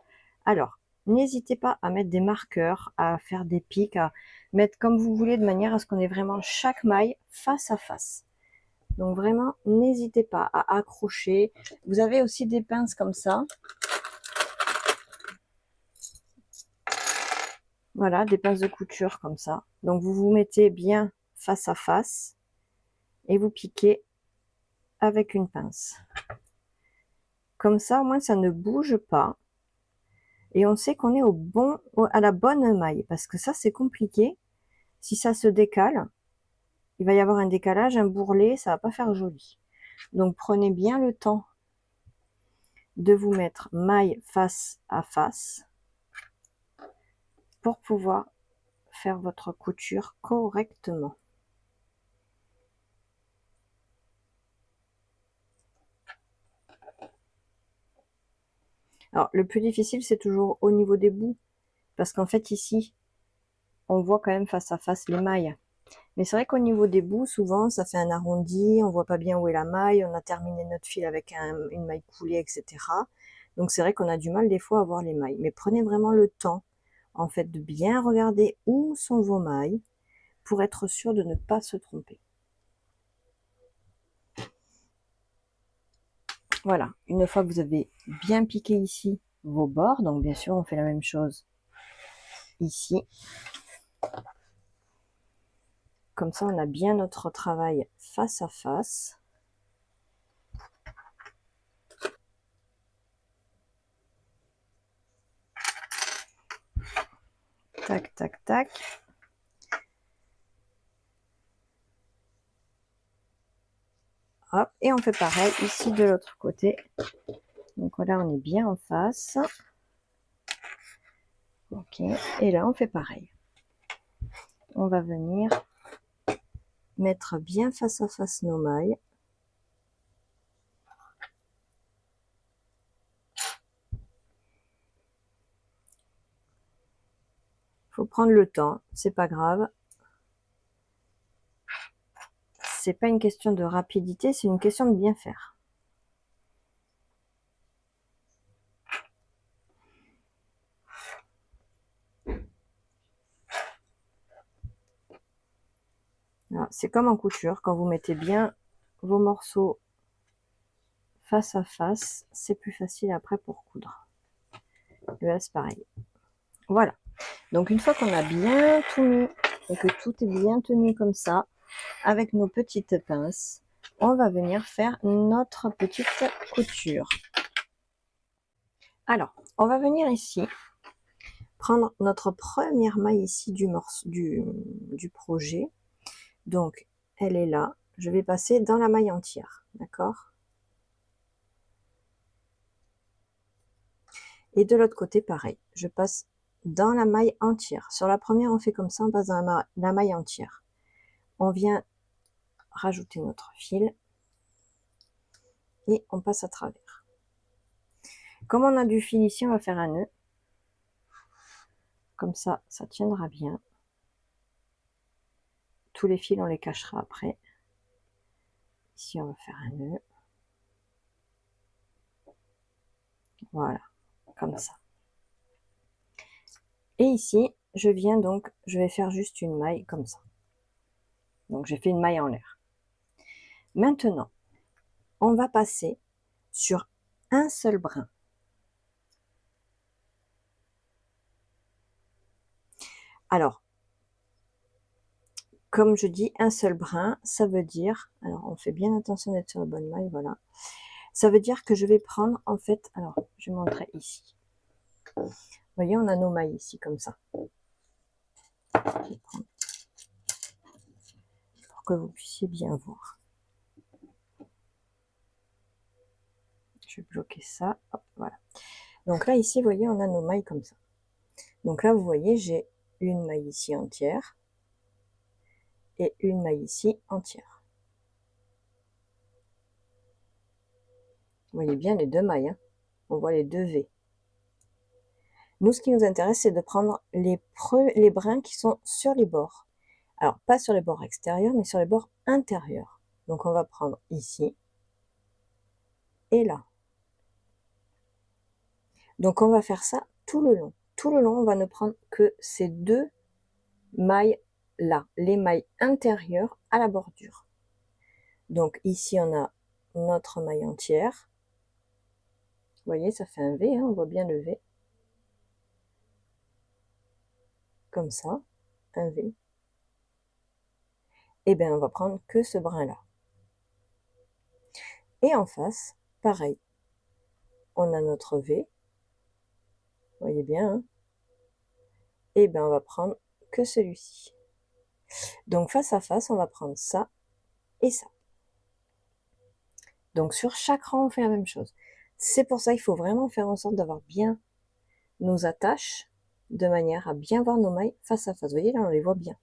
Alors, n'hésitez pas à mettre des marqueurs, à faire des pics, à mettre comme vous voulez de manière à ce qu'on ait vraiment chaque maille face à face. Donc vraiment, n'hésitez pas à accrocher. Vous avez aussi des pinces comme ça. Voilà, des pinces de couture comme ça. Donc vous vous mettez bien face à face et vous piquez avec une pince. Comme ça, au moins, ça ne bouge pas. Et on sait qu'on est à la bonne maille. Parce que ça, c'est compliqué. Si ça se décale, il va y avoir un décalage, un bourrelet, ça va pas faire joli. Donc, prenez bien le temps de vous mettre maille face à face pour pouvoir faire votre couture correctement. Alors, le plus difficile, c'est toujours au niveau des bouts. Parce qu'en fait, ici, on voit quand même face à face les mailles. Mais c'est vrai qu'au niveau des bouts, souvent, ça fait un arrondi, on voit pas bien où est la maille, on a terminé notre fil avec une maille coulée, etc. Donc c'est vrai qu'on a du mal des fois à voir les mailles. Mais prenez vraiment le temps, en fait, de bien regarder où sont vos mailles pour être sûr de ne pas se tromper. Voilà, une fois que vous avez bien piqué ici vos bords, donc bien sûr, on fait la même chose ici. Comme ça, on a bien notre travail face à face. Tac, tac, tac. Hop, et on fait pareil ici de l'autre côté. Donc là, on est bien en face. Ok, et là, on fait pareil. On va venir mettre bien face à face nos mailles. Faut prendre le temps, c'est pas grave. C'est pas une question de rapidité, c'est une question de bien faire. C'est comme en couture, quand vous mettez bien vos morceaux face à face, c'est plus facile après pour coudre. Le S pareil. Voilà. Donc une fois qu'on a bien tout mis et que tout est bien tenu comme ça, avec nos petites pinces, on va venir faire notre petite couture. Alors, on va venir ici prendre notre première maille ici du projet. Donc, elle est là. Je vais passer dans la maille entière, d'accord? Et de l'autre côté, pareil. Je passe dans la maille entière. Sur la première, on fait comme ça, on passe dans la maille entière. On vient rajouter notre fil et on passe à travers. Comme on a du fil ici, on va faire un nœud. Comme ça, ça tiendra bien. Tous les fils, on les cachera après. Ici, on va faire un nœud. Voilà, comme ça. Et ici, je vais faire juste une maille comme ça. Donc, j'ai fait une maille en l'air. Maintenant, on va passer sur un seul brin. Alors, comme je dis, un seul brin, ça veut dire, alors on fait bien attention d'être sur la bonne maille, voilà. Ça veut dire que je vais prendre, en fait, alors, je vais montrer ici. Vous voyez, on a nos mailles ici, comme ça. Pour que vous puissiez bien voir. Je vais bloquer ça, hop, voilà. Donc là, ici, vous voyez, on a nos mailles comme ça. Donc là, vous voyez, j'ai une maille ici entière et une maille ici entière. Vous voyez bien les deux mailles, hein. On voit les deux V. Nous, ce qui nous intéresse, c'est de prendre les brins qui sont sur les bords. Alors, pas sur les bords extérieurs, mais sur les bords intérieurs. Donc, on va prendre ici et là. Donc, on va faire ça tout le long. Tout le long, on va ne prendre que ces deux mailles là, les mailles intérieures à la bordure. Donc, ici, on a notre maille entière. Vous voyez, ça fait un V, hein, on voit bien le V. Comme ça, un V. Et bien, on va prendre que ce brin-là. Et en face, pareil. On a notre V. Vous voyez bien, hein. Et bien, on va prendre que celui-ci. Donc, face à face, on va prendre ça et ça. Donc, sur chaque rang, on fait la même chose. C'est pour ça qu'il faut vraiment faire en sorte d'avoir bien nos attaches, de manière à bien voir nos mailles face à face. Vous voyez, là, on les voit bien.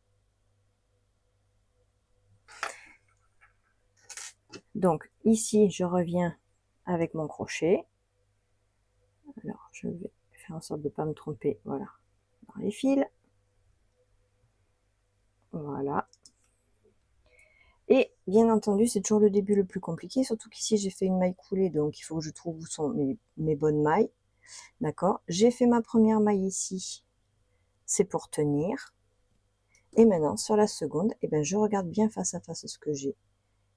Donc, ici, je reviens avec mon crochet. Alors, je vais faire en sorte de ne pas me tromper, voilà, dans les fils. Voilà. Et bien entendu, c'est toujours le début le plus compliqué, surtout qu'ici, j'ai fait une maille coulée, donc il faut que je trouve où sont mes bonnes mailles. D'accord? J'ai fait ma première maille ici, c'est pour tenir. Et maintenant, sur la seconde, eh ben, je regarde bien face à face ce que j'ai.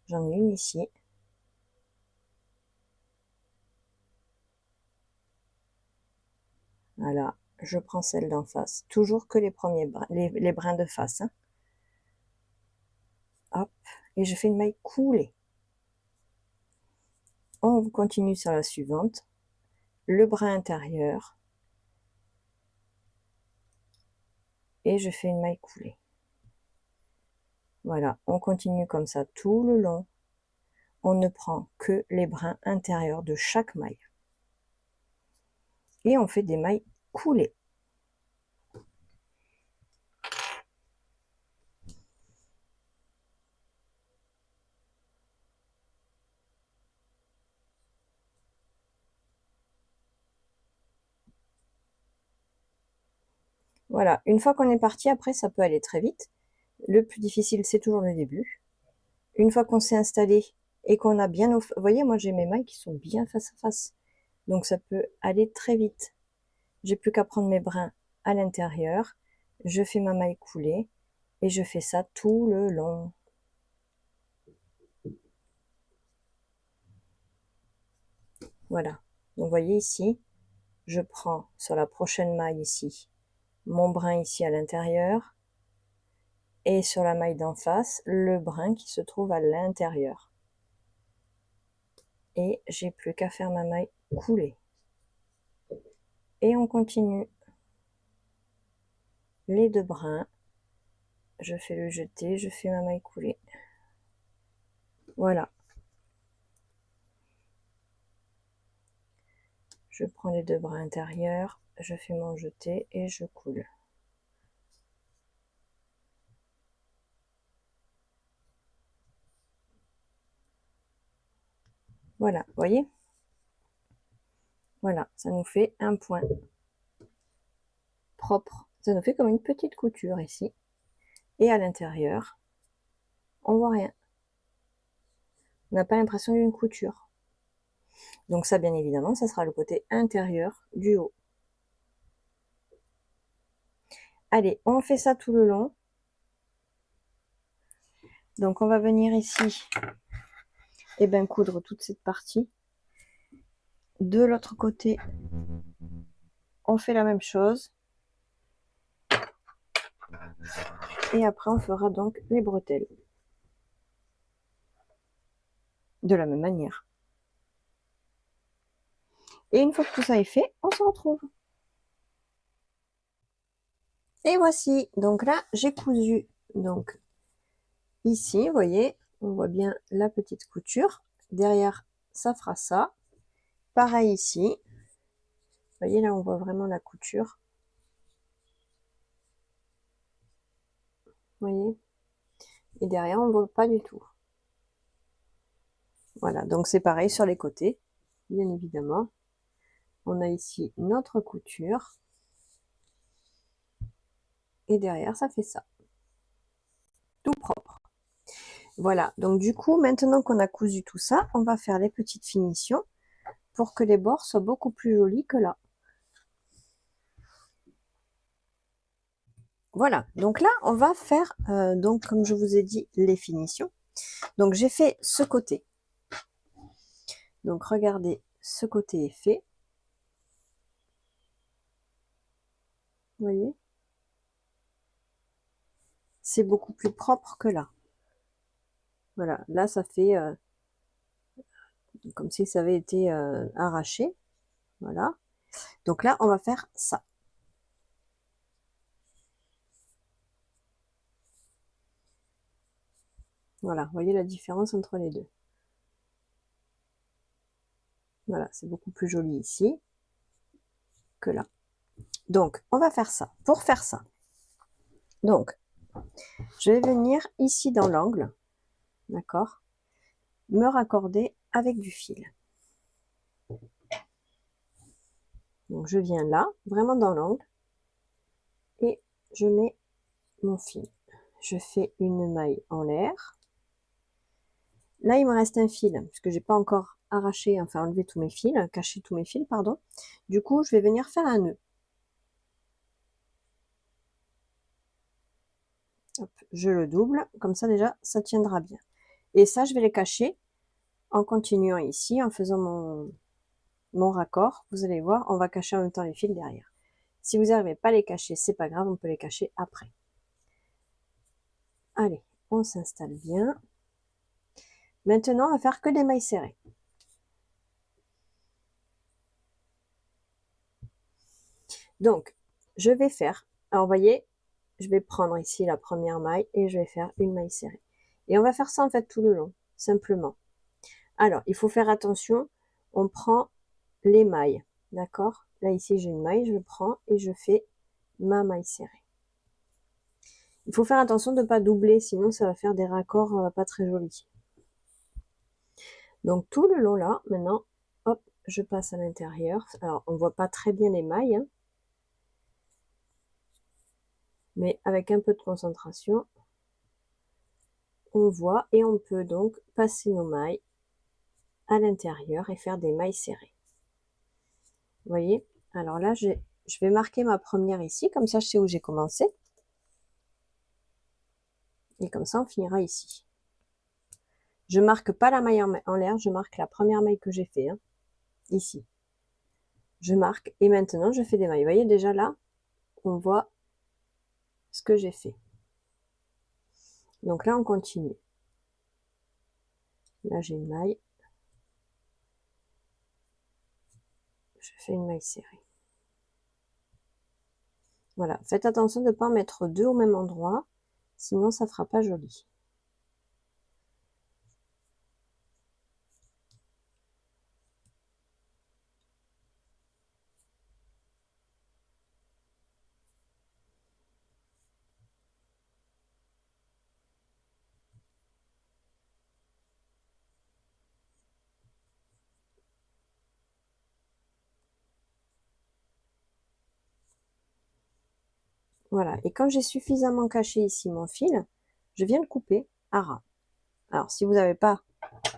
J'en ai une ici. Voilà, je prends celle d'en face. Toujours que les premiers brins, les brins de face. Hein. Hop, et je fais une maille coulée. On continue sur la suivante. Le brin intérieur. Et je fais une maille coulée. Voilà, on continue comme ça tout le long. On ne prend que les brins intérieurs de chaque maille. Et on fait des mailles coulées. Voilà, une fois qu'on est parti, après ça peut aller très vite. Le plus difficile, c'est toujours le début. Une fois qu'on s'est installé et qu'on a bien... Vous voyez, moi j'ai mes mailles qui sont bien face à face. Donc ça peut aller très vite. J'ai plus qu'à prendre mes brins à l'intérieur. Je fais ma maille coulée et je fais ça tout le long. Voilà. Donc, vous voyez ici, je prends sur la prochaine maille ici, mon brin ici à l'intérieur, et sur la maille d'en face, le brin qui se trouve à l'intérieur. Et j'ai plus qu'à faire ma maille coulée. Et on continue. Les deux brins, je fais le jeté, je fais ma maille coulée. Voilà. Je prends les deux brins intérieurs, je fais mon jeté et je coule. Voilà, vous voyez? Voilà, ça nous fait un point propre. Ça nous fait comme une petite couture ici. Et à l'intérieur, on voit rien. On n'a pas l'impression d'une couture. Donc ça, bien évidemment, ça sera le côté intérieur du haut. Allez, on fait ça tout le long. Donc on va venir ici et bien coudre toute cette partie. De l'autre côté, on fait la même chose. Et après, on fera donc les bretelles. De la même manière. Et une fois que tout ça est fait, on se retrouve. Et voici. Donc là, j'ai cousu. Donc ici, vous voyez, on voit bien la petite couture. Derrière, ça fera ça. Pareil ici. Vous voyez, là, on voit vraiment la couture. Vous voyez? Et derrière, on ne voit pas du tout. Voilà, donc c'est pareil sur les côtés, bien évidemment. On a ici notre couture. Et derrière, ça fait ça. Tout propre. Voilà, donc du coup, maintenant qu'on a cousu tout ça, on va faire les petites finitions pour que les bords soient beaucoup plus jolis que là. Voilà, donc là, on va faire, donc comme je vous ai dit, les finitions. Donc j'ai fait ce côté. Donc regardez, ce côté est fait. Vous voyez? C'est beaucoup plus propre que là. Voilà, là ça fait comme si ça avait été arraché. Voilà. Donc là, on va faire ça. Voilà, vous voyez la différence entre les deux. Voilà, c'est beaucoup plus joli ici que là. Donc, on va faire ça. Pour faire ça, donc, je vais venir ici dans l'angle, d'accord, me raccorder avec du fil. Donc, je viens là, vraiment dans l'angle, et je mets mon fil. Je fais une maille en l'air. Là, il me reste un fil, puisque j'ai pas encore arraché, enfin enlevé tous mes fils, caché tous mes fils, pardon. Du coup, je vais venir faire un nœud. Hop, je le double, comme ça déjà, ça tiendra bien. Et ça, je vais les cacher en continuant ici, en faisant mon raccord. Vous allez voir, on va cacher en même temps les fils derrière. Si vous n'arrivez pas à les cacher, c'est pas grave, on peut les cacher après. Allez, on s'installe bien. Maintenant, on va faire que des mailles serrées. Donc, je vais faire, alors vous voyez, je vais prendre ici la première maille et je vais faire une maille serrée. Et on va faire ça en fait tout le long, simplement. Alors, il faut faire attention, on prend les mailles, d'accord? Là, ici, j'ai une maille, je prends et je fais ma maille serrée. Il faut faire attention de ne pas doubler, sinon ça va faire des raccords pas très jolis. Donc, tout le long là, maintenant, hop, je passe à l'intérieur. Alors, on ne voit pas très bien les mailles, hein, mais avec un peu de concentration, on voit et on peut donc passer nos mailles à l'intérieur et faire des mailles serrées. Vous voyez? Alors là, je vais marquer ma première ici, comme ça je sais où j'ai commencé. Et comme ça, on finira ici. Je marque pas la maille en l'air, je marque la première maille que j'ai fait. Hein. ici. Je marque et maintenant je fais des mailles. Vous voyez déjà là, on voit ce que j'ai fait. Donc là, on continue. Là, j'ai une maille. Je fais une maille serrée. Voilà, faites attention de ne pas en mettre deux au même endroit, sinon ça ne fera pas joli. Voilà, et quand j'ai suffisamment caché ici mon fil, je viens de couper à ras. Alors, si vous n'avez pas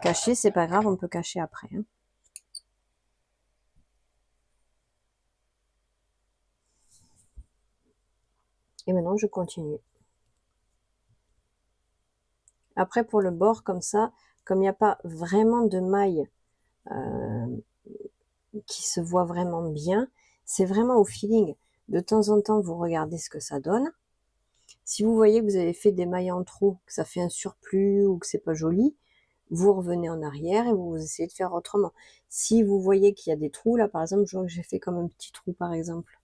caché, c'est pas grave, on peut cacher après, hein. Et maintenant, je continue. Après, pour le bord, comme ça, comme il n'y a pas vraiment de maille qui se voit vraiment bien, c'est vraiment au feeling. De temps en temps, vous regardez ce que ça donne. Si vous voyez que vous avez fait des mailles en trop, que ça fait un surplus ou que c'est pas joli, vous revenez en arrière et vous essayez de faire autrement. Si vous voyez qu'il y a des trous, là par exemple, je vois que j'ai fait comme un petit trou par exemple,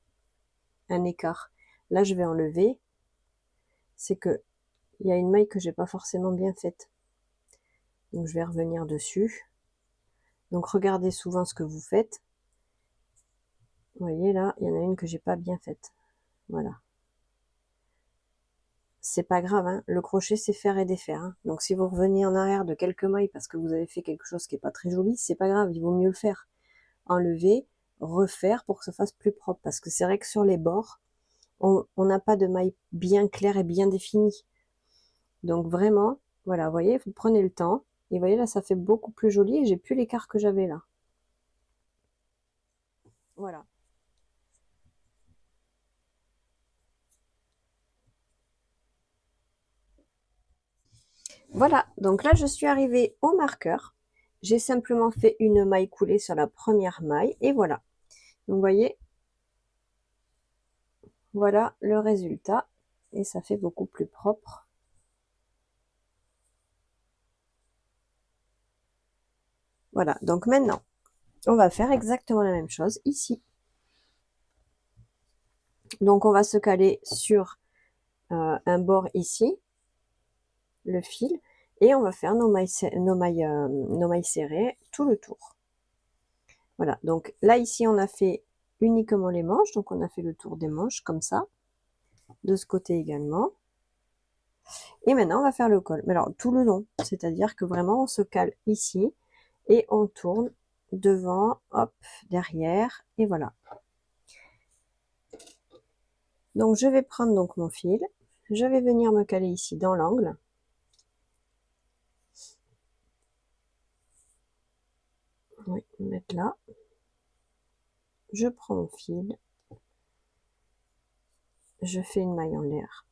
un écart. Là, je vais enlever. C'est que il y a une maille que j'ai pas forcément bien faite. Donc je vais revenir dessus. Donc regardez souvent ce que vous faites. Vous voyez là, il y en a une que j'ai pas bien faite. Voilà. C'est pas grave, hein. Le crochet c'est faire et défaire, hein. Donc si vous revenez en arrière de quelques mailles parce que vous avez fait quelque chose qui est pas très joli, c'est pas grave, il vaut mieux le faire. Enlever, refaire pour que ça fasse plus propre. Parce que c'est vrai que sur les bords, on n'a pas de maille bien claire et bien définie. Donc vraiment, voilà, vous voyez, vous prenez le temps. Et vous voyez là, ça fait beaucoup plus joli et j'ai plus l'écart que j'avais là. Voilà. Voilà, donc là je suis arrivée au marqueur. J'ai simplement fait une maille coulée sur la première maille et voilà. Donc vous voyez, voilà le résultat et ça fait beaucoup plus propre. Voilà, donc maintenant, on va faire exactement la même chose ici. Donc on va se caler sur un bord ici, le fil, et on va faire nos mailles serrées tout le tour. Voilà, donc là ici on a fait uniquement les manches, donc on a fait le tour des manches comme ça, de ce côté également. Et maintenant on va faire le col, mais alors tout le long, c'est-à-dire que vraiment on se cale ici et on tourne devant, hop, derrière, et voilà. Donc je vais prendre donc mon fil, je vais venir me caler ici dans l'angle. Oui, mettre là. Je prends mon fil, je fais une maille en l'air.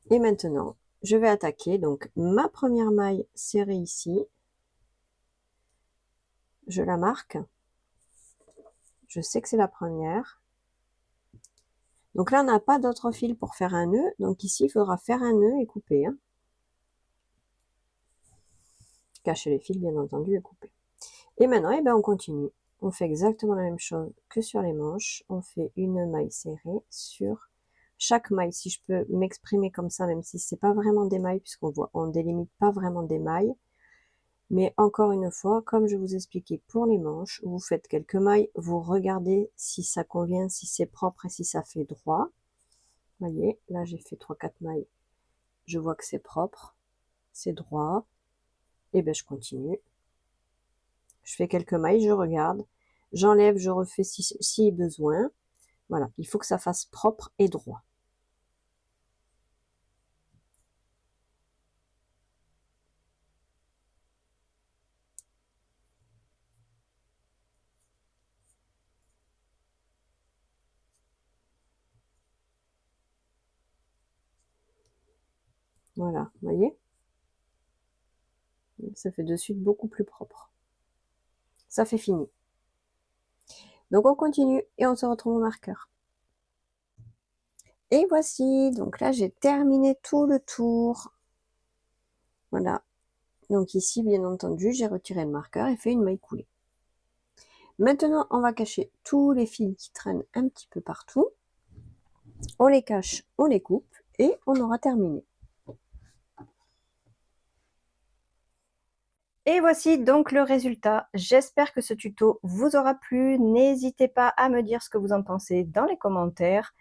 Et maintenant, je vais attaquer donc ma première maille serrée ici. Je la marque. Je sais que c'est la première. Donc là, on n'a pas d'autre fil pour faire un nœud. Donc ici, il faudra faire un nœud et couper, hein. Cacher les fils, bien entendu, et couper. Et maintenant, eh ben, on continue. On fait exactement la même chose que sur les manches. On fait une maille serrée sur chaque maille. Si je peux m'exprimer comme ça, même si c'est pas vraiment des mailles, puisqu'on voit, on délimite pas vraiment des mailles. Mais encore une fois, comme je vous expliquais pour les manches, vous faites quelques mailles, vous regardez si ça convient, si c'est propre et si ça fait droit. Vous voyez, là j'ai fait 3-4 mailles. Je vois que c'est propre, c'est droit. Et bien je continue. Je fais quelques mailles, je regarde. J'enlève, je refais si besoin. Voilà, il faut que ça fasse propre et droit. Voilà, vous voyez. Ça fait de suite beaucoup plus propre. Ça fait fini. Donc on continue et on se retrouve au marqueur. Et voici, donc là j'ai terminé tout le tour. Voilà. Donc ici, bien entendu, j'ai retiré le marqueur et fait une maille coulée. Maintenant, on va cacher tous les fils qui traînent un petit peu partout. On les cache, on les coupe et on aura terminé. Et voici donc le résultat. J'espère que ce tuto vous aura plu. N'hésitez pas à me dire ce que vous en pensez dans les commentaires.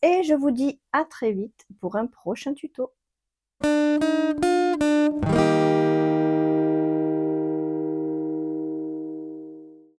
Et je vous dis à très vite pour un prochain tuto.